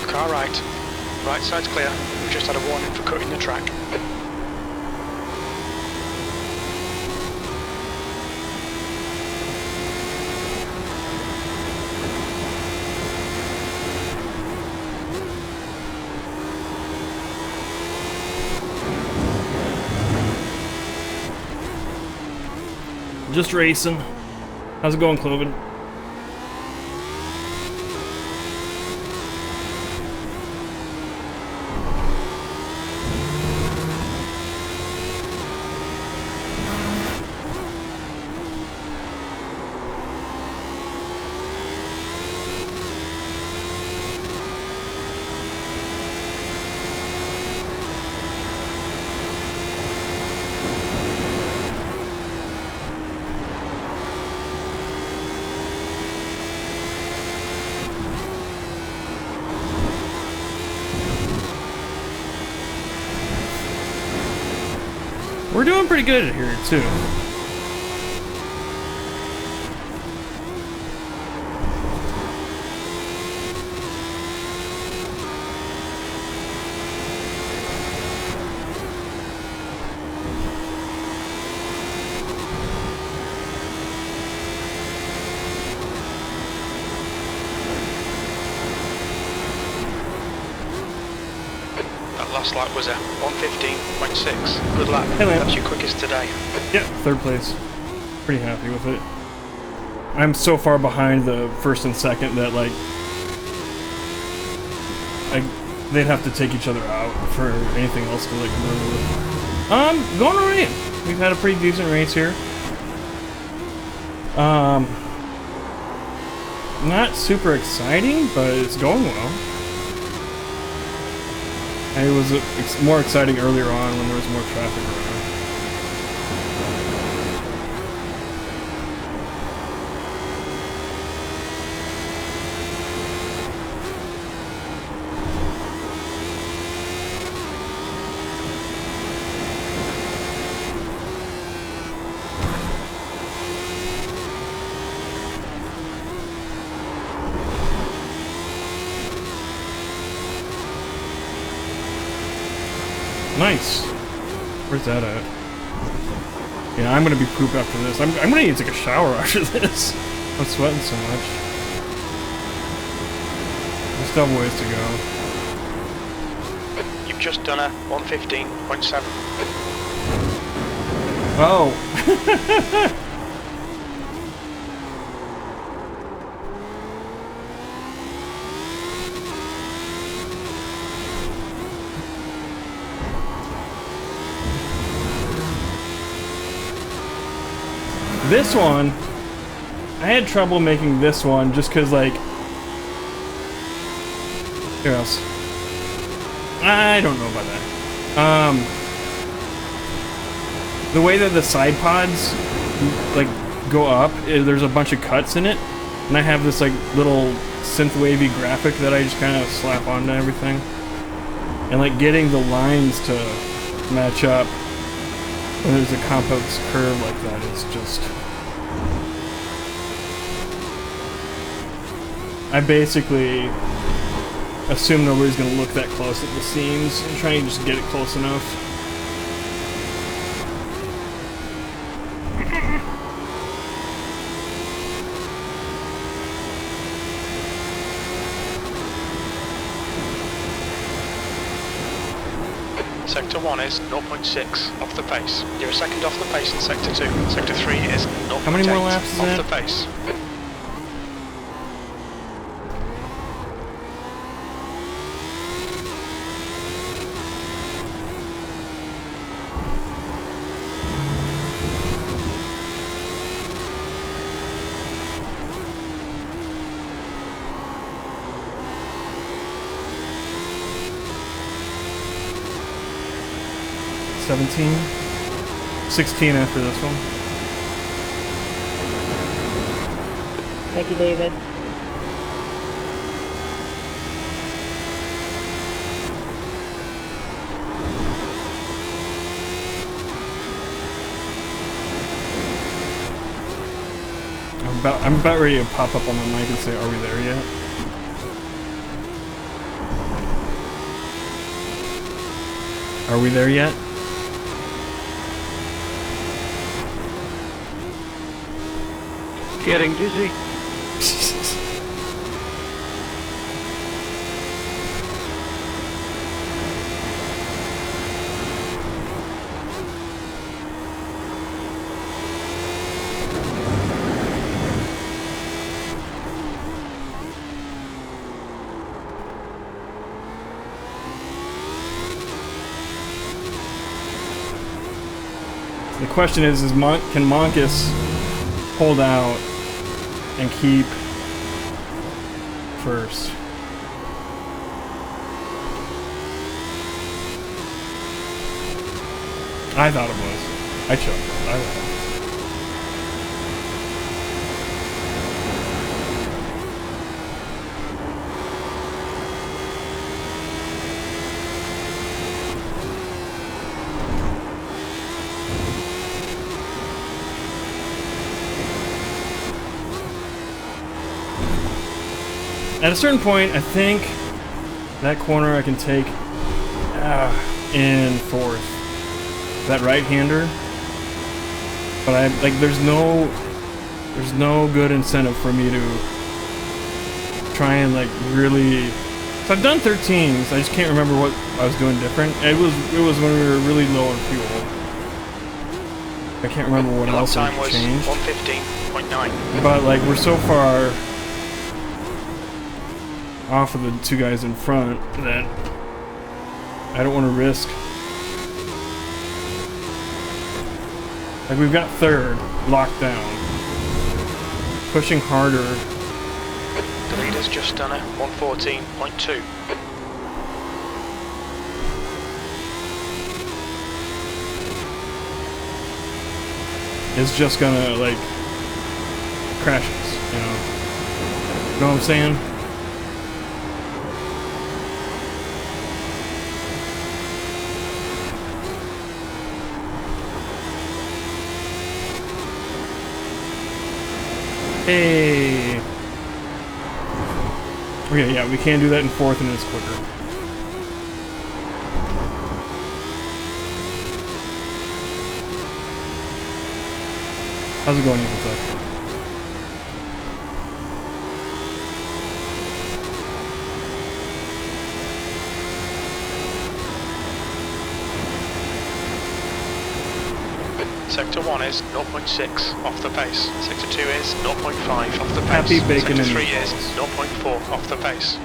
Car right. Right side's clear. We've just had a warning for cutting the track. Just racing. How's it going, Cloven? We're doing pretty good here, too. last lap was a 1:15.6. Good lap. Hey, Lance. That's your quickest today. Yeah, third place. Pretty happy with it. I'm so far behind the first and second that like they'd have to take each other out for anything else to like move. Going alright. We've had a pretty decent race here. Not super exciting, but it's going well. It was more exciting earlier on when there was more traffic around. Nice. Where's that at? Yeah, I'm gonna be poop after this. I'm gonna need to take a shower after this. I'm sweating so much. We still have ways to go. You've just done a 1:15.7. Oh. This one, I had trouble making this one just because, like, here else. I don't know about that. The way that the side pods, like, go up, there's a bunch of cuts in it, and I have this, like, little synth-wavy graphic that I just kind of slap onto everything. And, like, getting the lines to match up when there's a complex curve like that is just... I basically assume nobody's going to look that close at the seams and try and just get it close enough. Sector 1 is 0.6 off the pace. You're a second off the pace in Sector 2. Sector 3 is 0.8 How many more laps is off that? the pace. $17, $16 after this one. Thank you, David. I'm about ready to pop up on the mic and say, "Are we there yet?" Are we there yet? Getting dizzy. The question is can Monkus hold out and keep first? I thought it was. I choked. I thought. At a certain point, I think that corner I can take in fourth. That right-hander, but there's no good incentive for me to try and like really So I've done 13s. I just can't remember what I was doing different. It was when we were really low on fuel. I can't remember what else I changed. 1:15.9. But like we're so far off of the two guys in front that I don't want to risk. Like we've got third locked down, pushing harder. The leader's just done a 1:14.2. It's just gonna like crash us, you know. Know what I'm saying? Hey. Okay, yeah, we can do that in fourth and it's quicker. How's it going, Ethan? Sector 1 is 0.6 off the pace. Sector 2 is 0.5 off the pace. Happy bacon Sector and 3 is meatballs. 0.4 off the pace.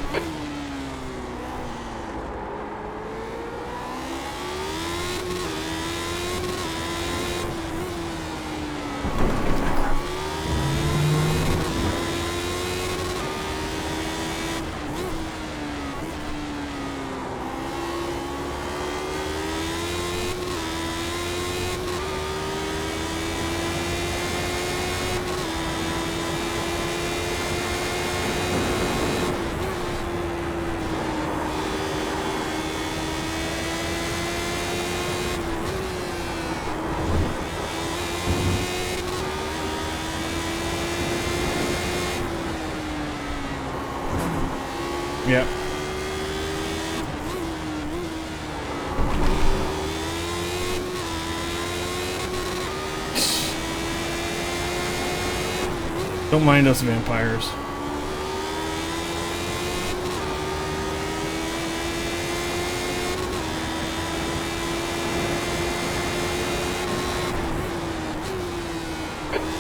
Yeah. Don't mind us vampires.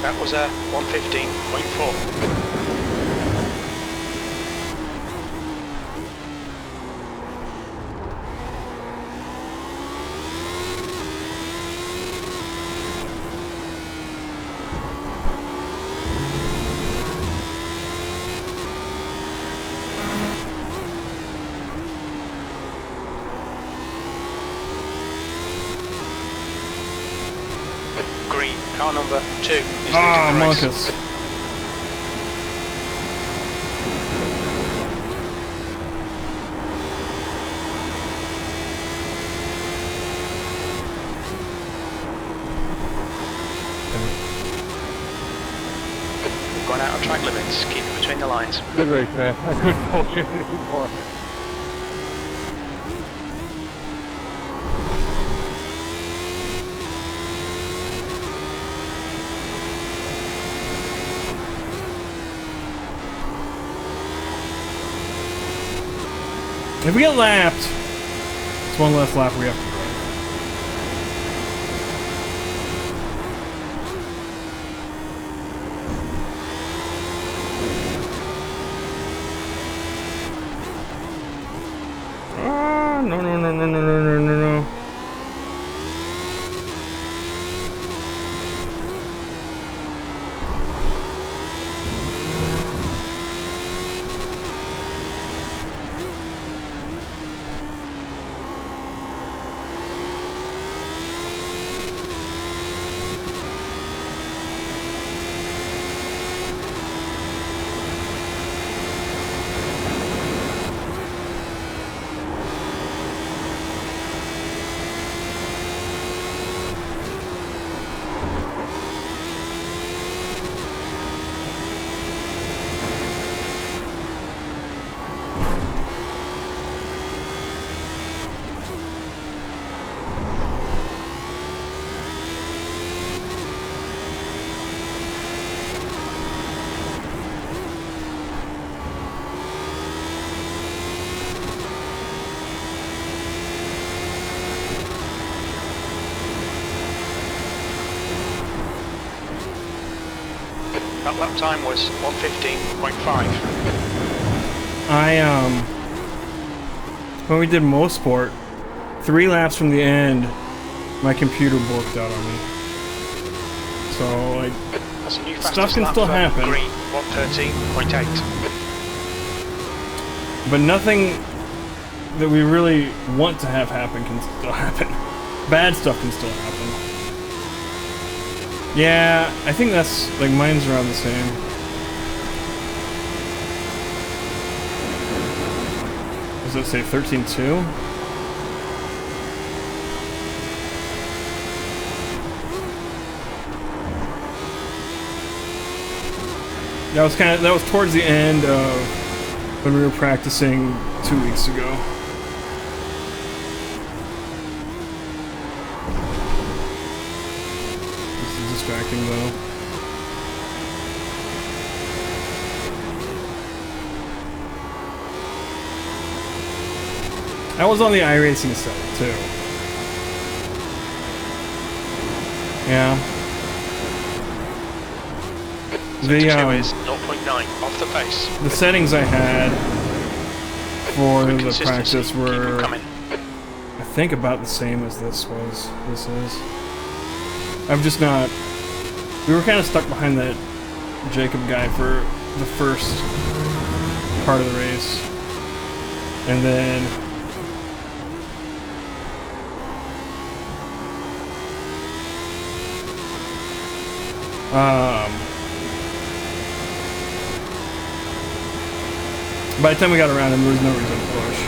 That was a 1:15.4. Green, car number 2 is leading the race. Marcus. We've gone out of track limits, keep it between the lines. Good race, man. I couldn't bullshit anymore. If we get lapped, it's one less lap we have to drive. Ah, no, no, no, no, no, no, no, no, no. That lap time was 1:15.5. When we did most sport, 3 laps from the end, my computer broke out on me. So, like, That's a new stuff fastest can lap still for happen. Green, 1:13.8. But nothing that we really want to have happen can still happen. Bad stuff can still happen. Yeah, I think that's, like, mine's around the same. Does it say 13.2? That was towards the end of when we were practicing 2 weeks ago. This is distracting though. I was on the iRacing side too. Yeah. Sector 2 is 0.9 off the pace. The settings I had for the Consistency, practice keep 'em were, coming. I think, about the same as this is. I'm just not... We were kind of stuck behind that Jacob guy for the first part of the race. And then... by the time we got around him, there was no reason to push.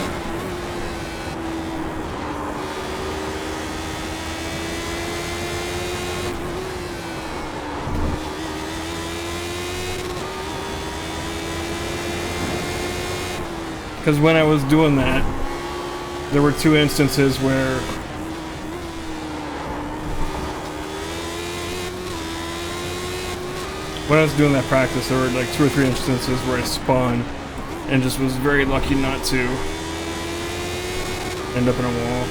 Because when I was doing that, there were 2 instances where when I was doing that practice, there were like 2 or 3 instances where I spun and just was very lucky not to end up in a wall.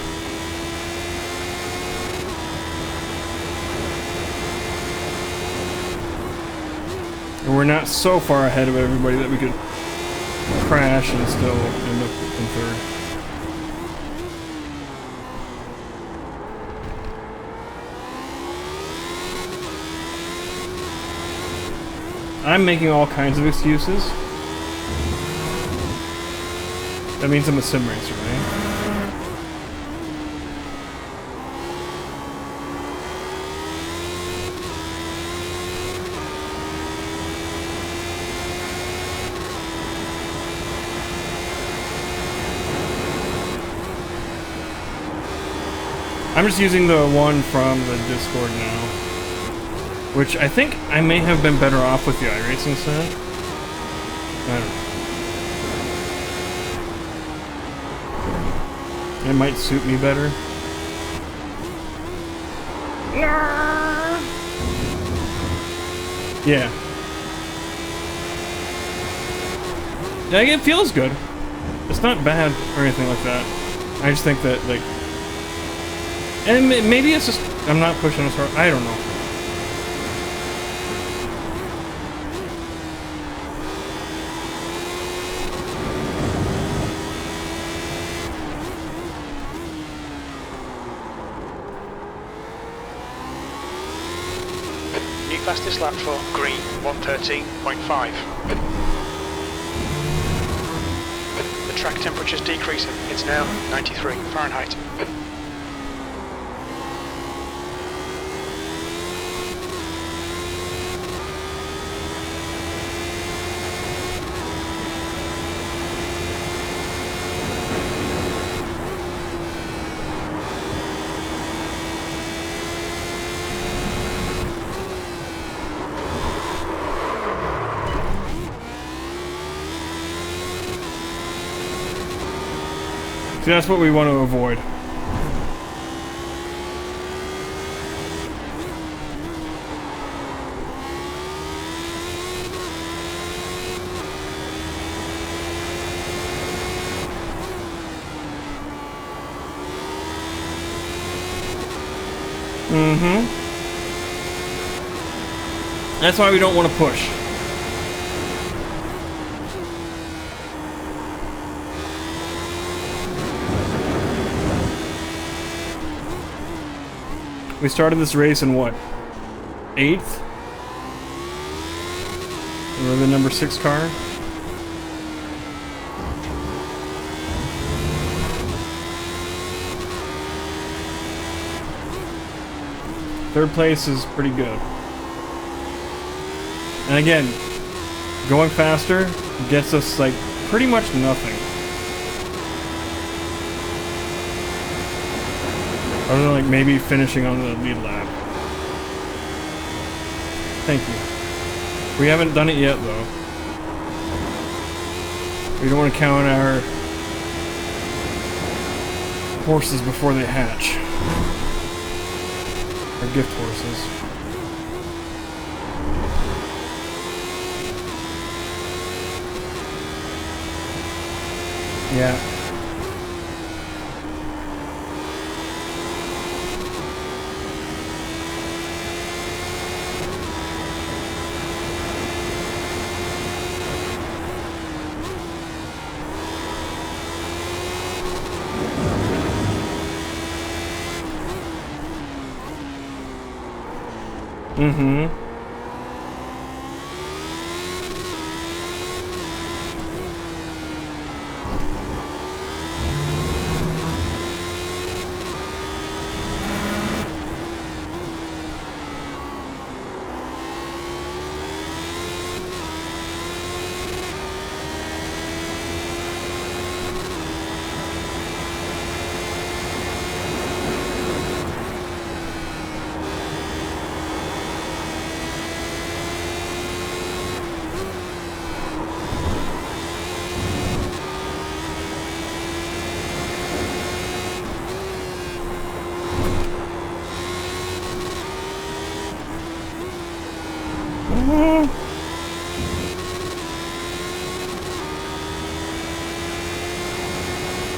And we're not so far ahead of everybody that we could crash and still end up in 3rd. I'm making all kinds of excuses. That means I'm a sim racer, right? I'm just using the one from the Discord now. Which I think I may have been better off with the iRacing set. I don't know. It might suit me better. Yeah. Like, it feels good. It's not bad or anything like that. I just think that, like... And maybe it's just... I'm not pushing as hard. I don't know. Fastest lap for Green, 1:13.5. The track temperature's decreasing. It's now 93 Fahrenheit. See, that's what we want to avoid. That's why we don't want to push. We started this race in what? 8th? We're the number 6 car. Third place is pretty good. And again, going faster gets us like pretty much nothing. Other than like maybe finishing on the lead lap. Thank you. We haven't done it yet though. We don't want to count our horses before they hatch. Our gift horses. Yeah. Mm-hmm.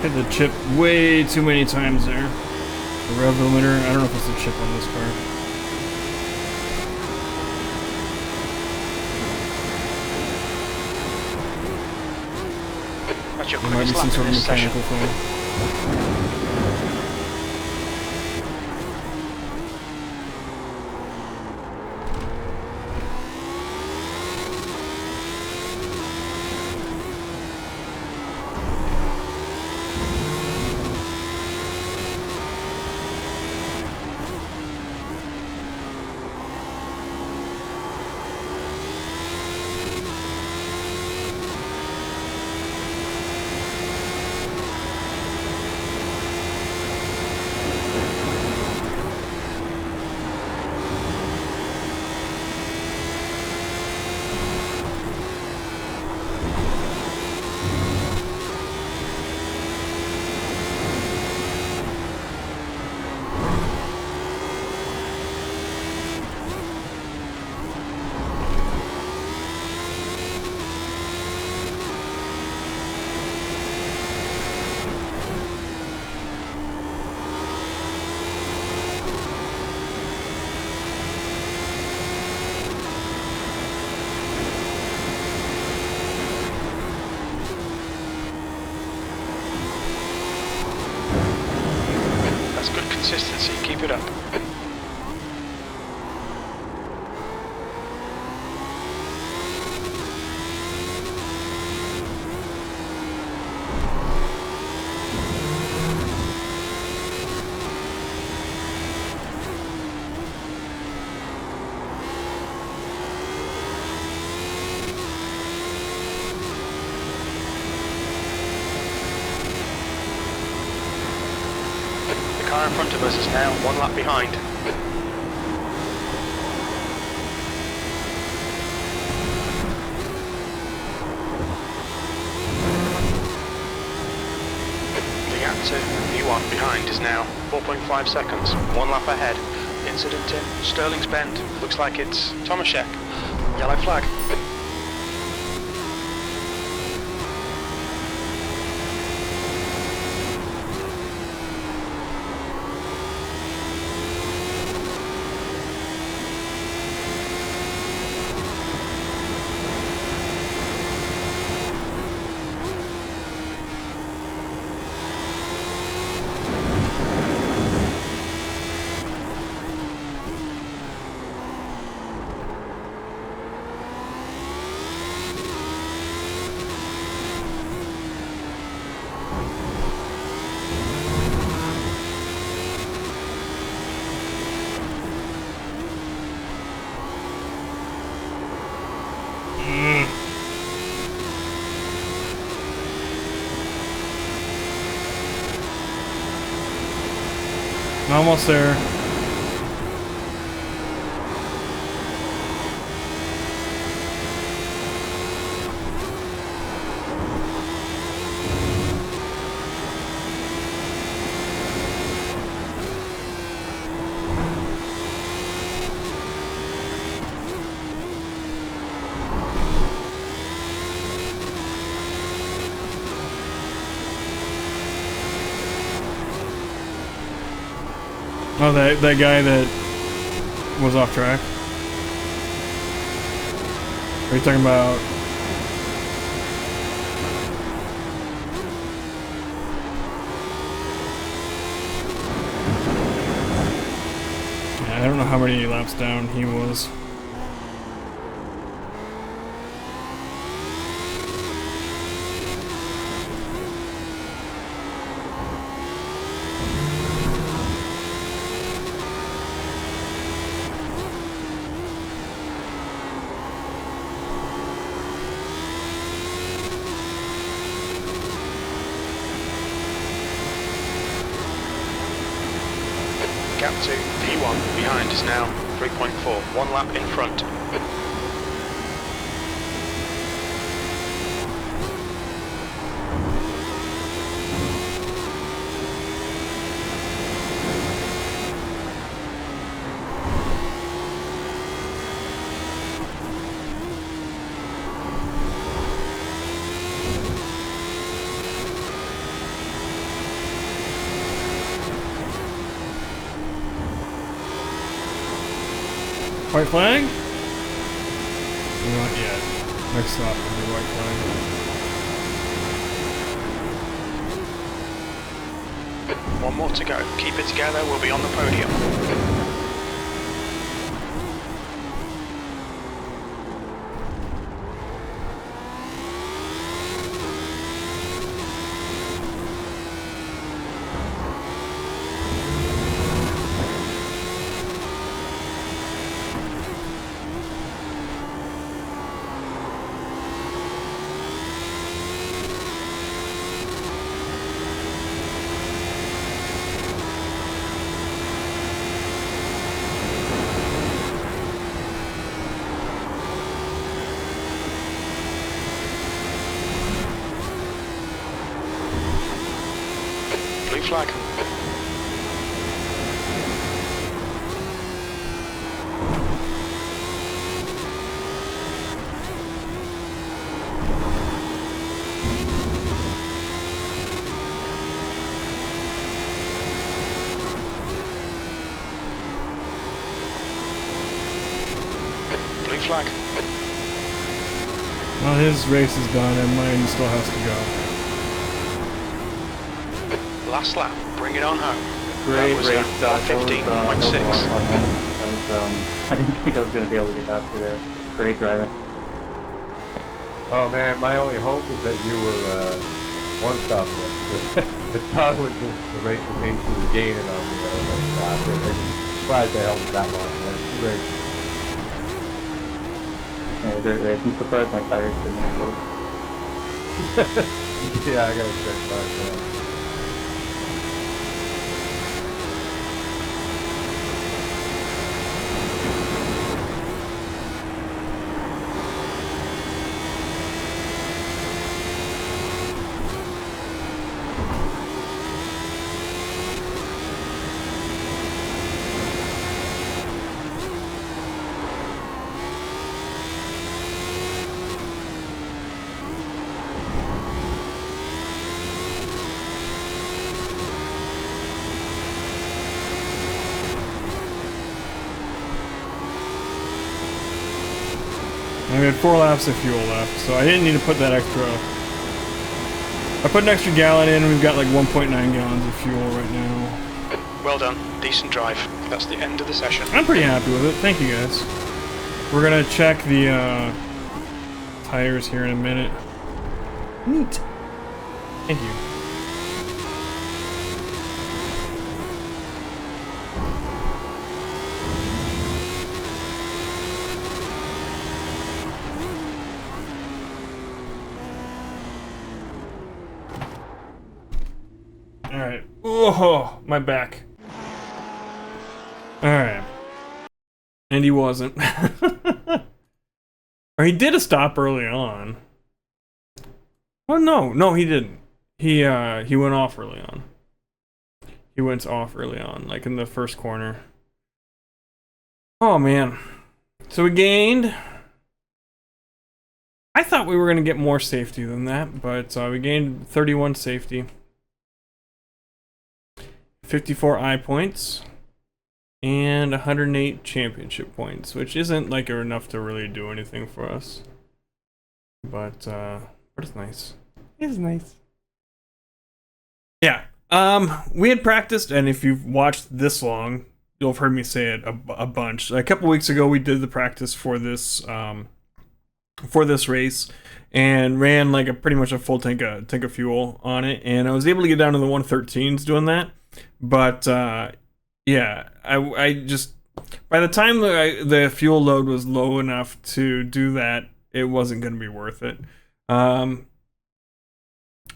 Hit the chip way too many times there. The rev limiter, I don't know if it's a chip on this car. That's your There might be quickest some lap in sort of this mechanical session. thing. Consistency, keep it up. The car in front of us is now 1 lap behind. The gap to the one behind is now 4.5 seconds, 1 lap ahead. Incident in Sterling's Bend. Looks like it's Tomaszek. Yellow flag. Almost there. Oh, that guy that was off track. Are you talking about? Yeah, I don't know how many laps down he was. Gap to P1 behind is now 3.4, 1 lap in front. White flag? Not yet. Next stop will be white flag. One more to go. Keep it together, we'll be on the podium. Blue flag. Blue flag. Well, his race is done and mine still has to go. Last lap, bring it on home. Great That was, race, Doc. 1:15.6. I didn't think I was going to be able to get after there. Great driving. Oh man, my only hope is that you were one stop away. The Todd was just the race was basically gaining on me. I'm surprised they held it that long. Great. Yeah, great race. I'm surprised my tires didn't explode. Yeah, I got a great car. And we had 4 laps of fuel left, so I didn't need to put that extra. I put an extra gallon in, and we've got like 1.9 gallons of fuel right now. Well done, decent drive. That's the end of the session. I'm pretty happy with it. Thank you guys. We're gonna check the tires here in a minute. Neat. Thank you. Alright. Oh, my back. Alright. And he wasn't. Or he did a stop early on. Oh no, he didn't. He went off early on. He went off early on, like in the first corner. Oh man. So we gained. I thought we were gonna get more safety than that, but we gained 31 safety. 54 I points. And 108 championship points, which isn't like enough to really do anything for us. But it's nice. It's nice. Yeah. We had practiced, and if you've watched this long, you'll have heard me say it a bunch. A couple weeks ago, we did the practice for this race, and ran like pretty much a full tank of fuel on it, and I was able to get down to the 113s doing that. But yeah, I just by the time the fuel load was low enough to do that, it wasn't going to be worth it.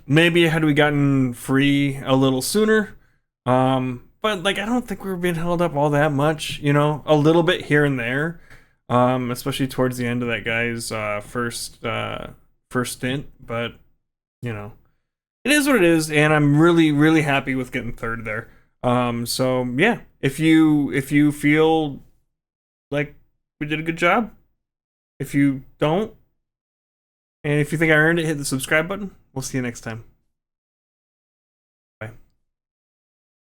Maybe had we gotten free a little sooner, but like I don't think we were being held up all that much, you know, a little bit here and there, especially towards the end of that guy's first stint. But you know, it is what it is, and I'm really happy with getting third there. So yeah, if you feel like we did a good job, if you don't, and if you think I earned it, hit the subscribe button. We'll see you next time.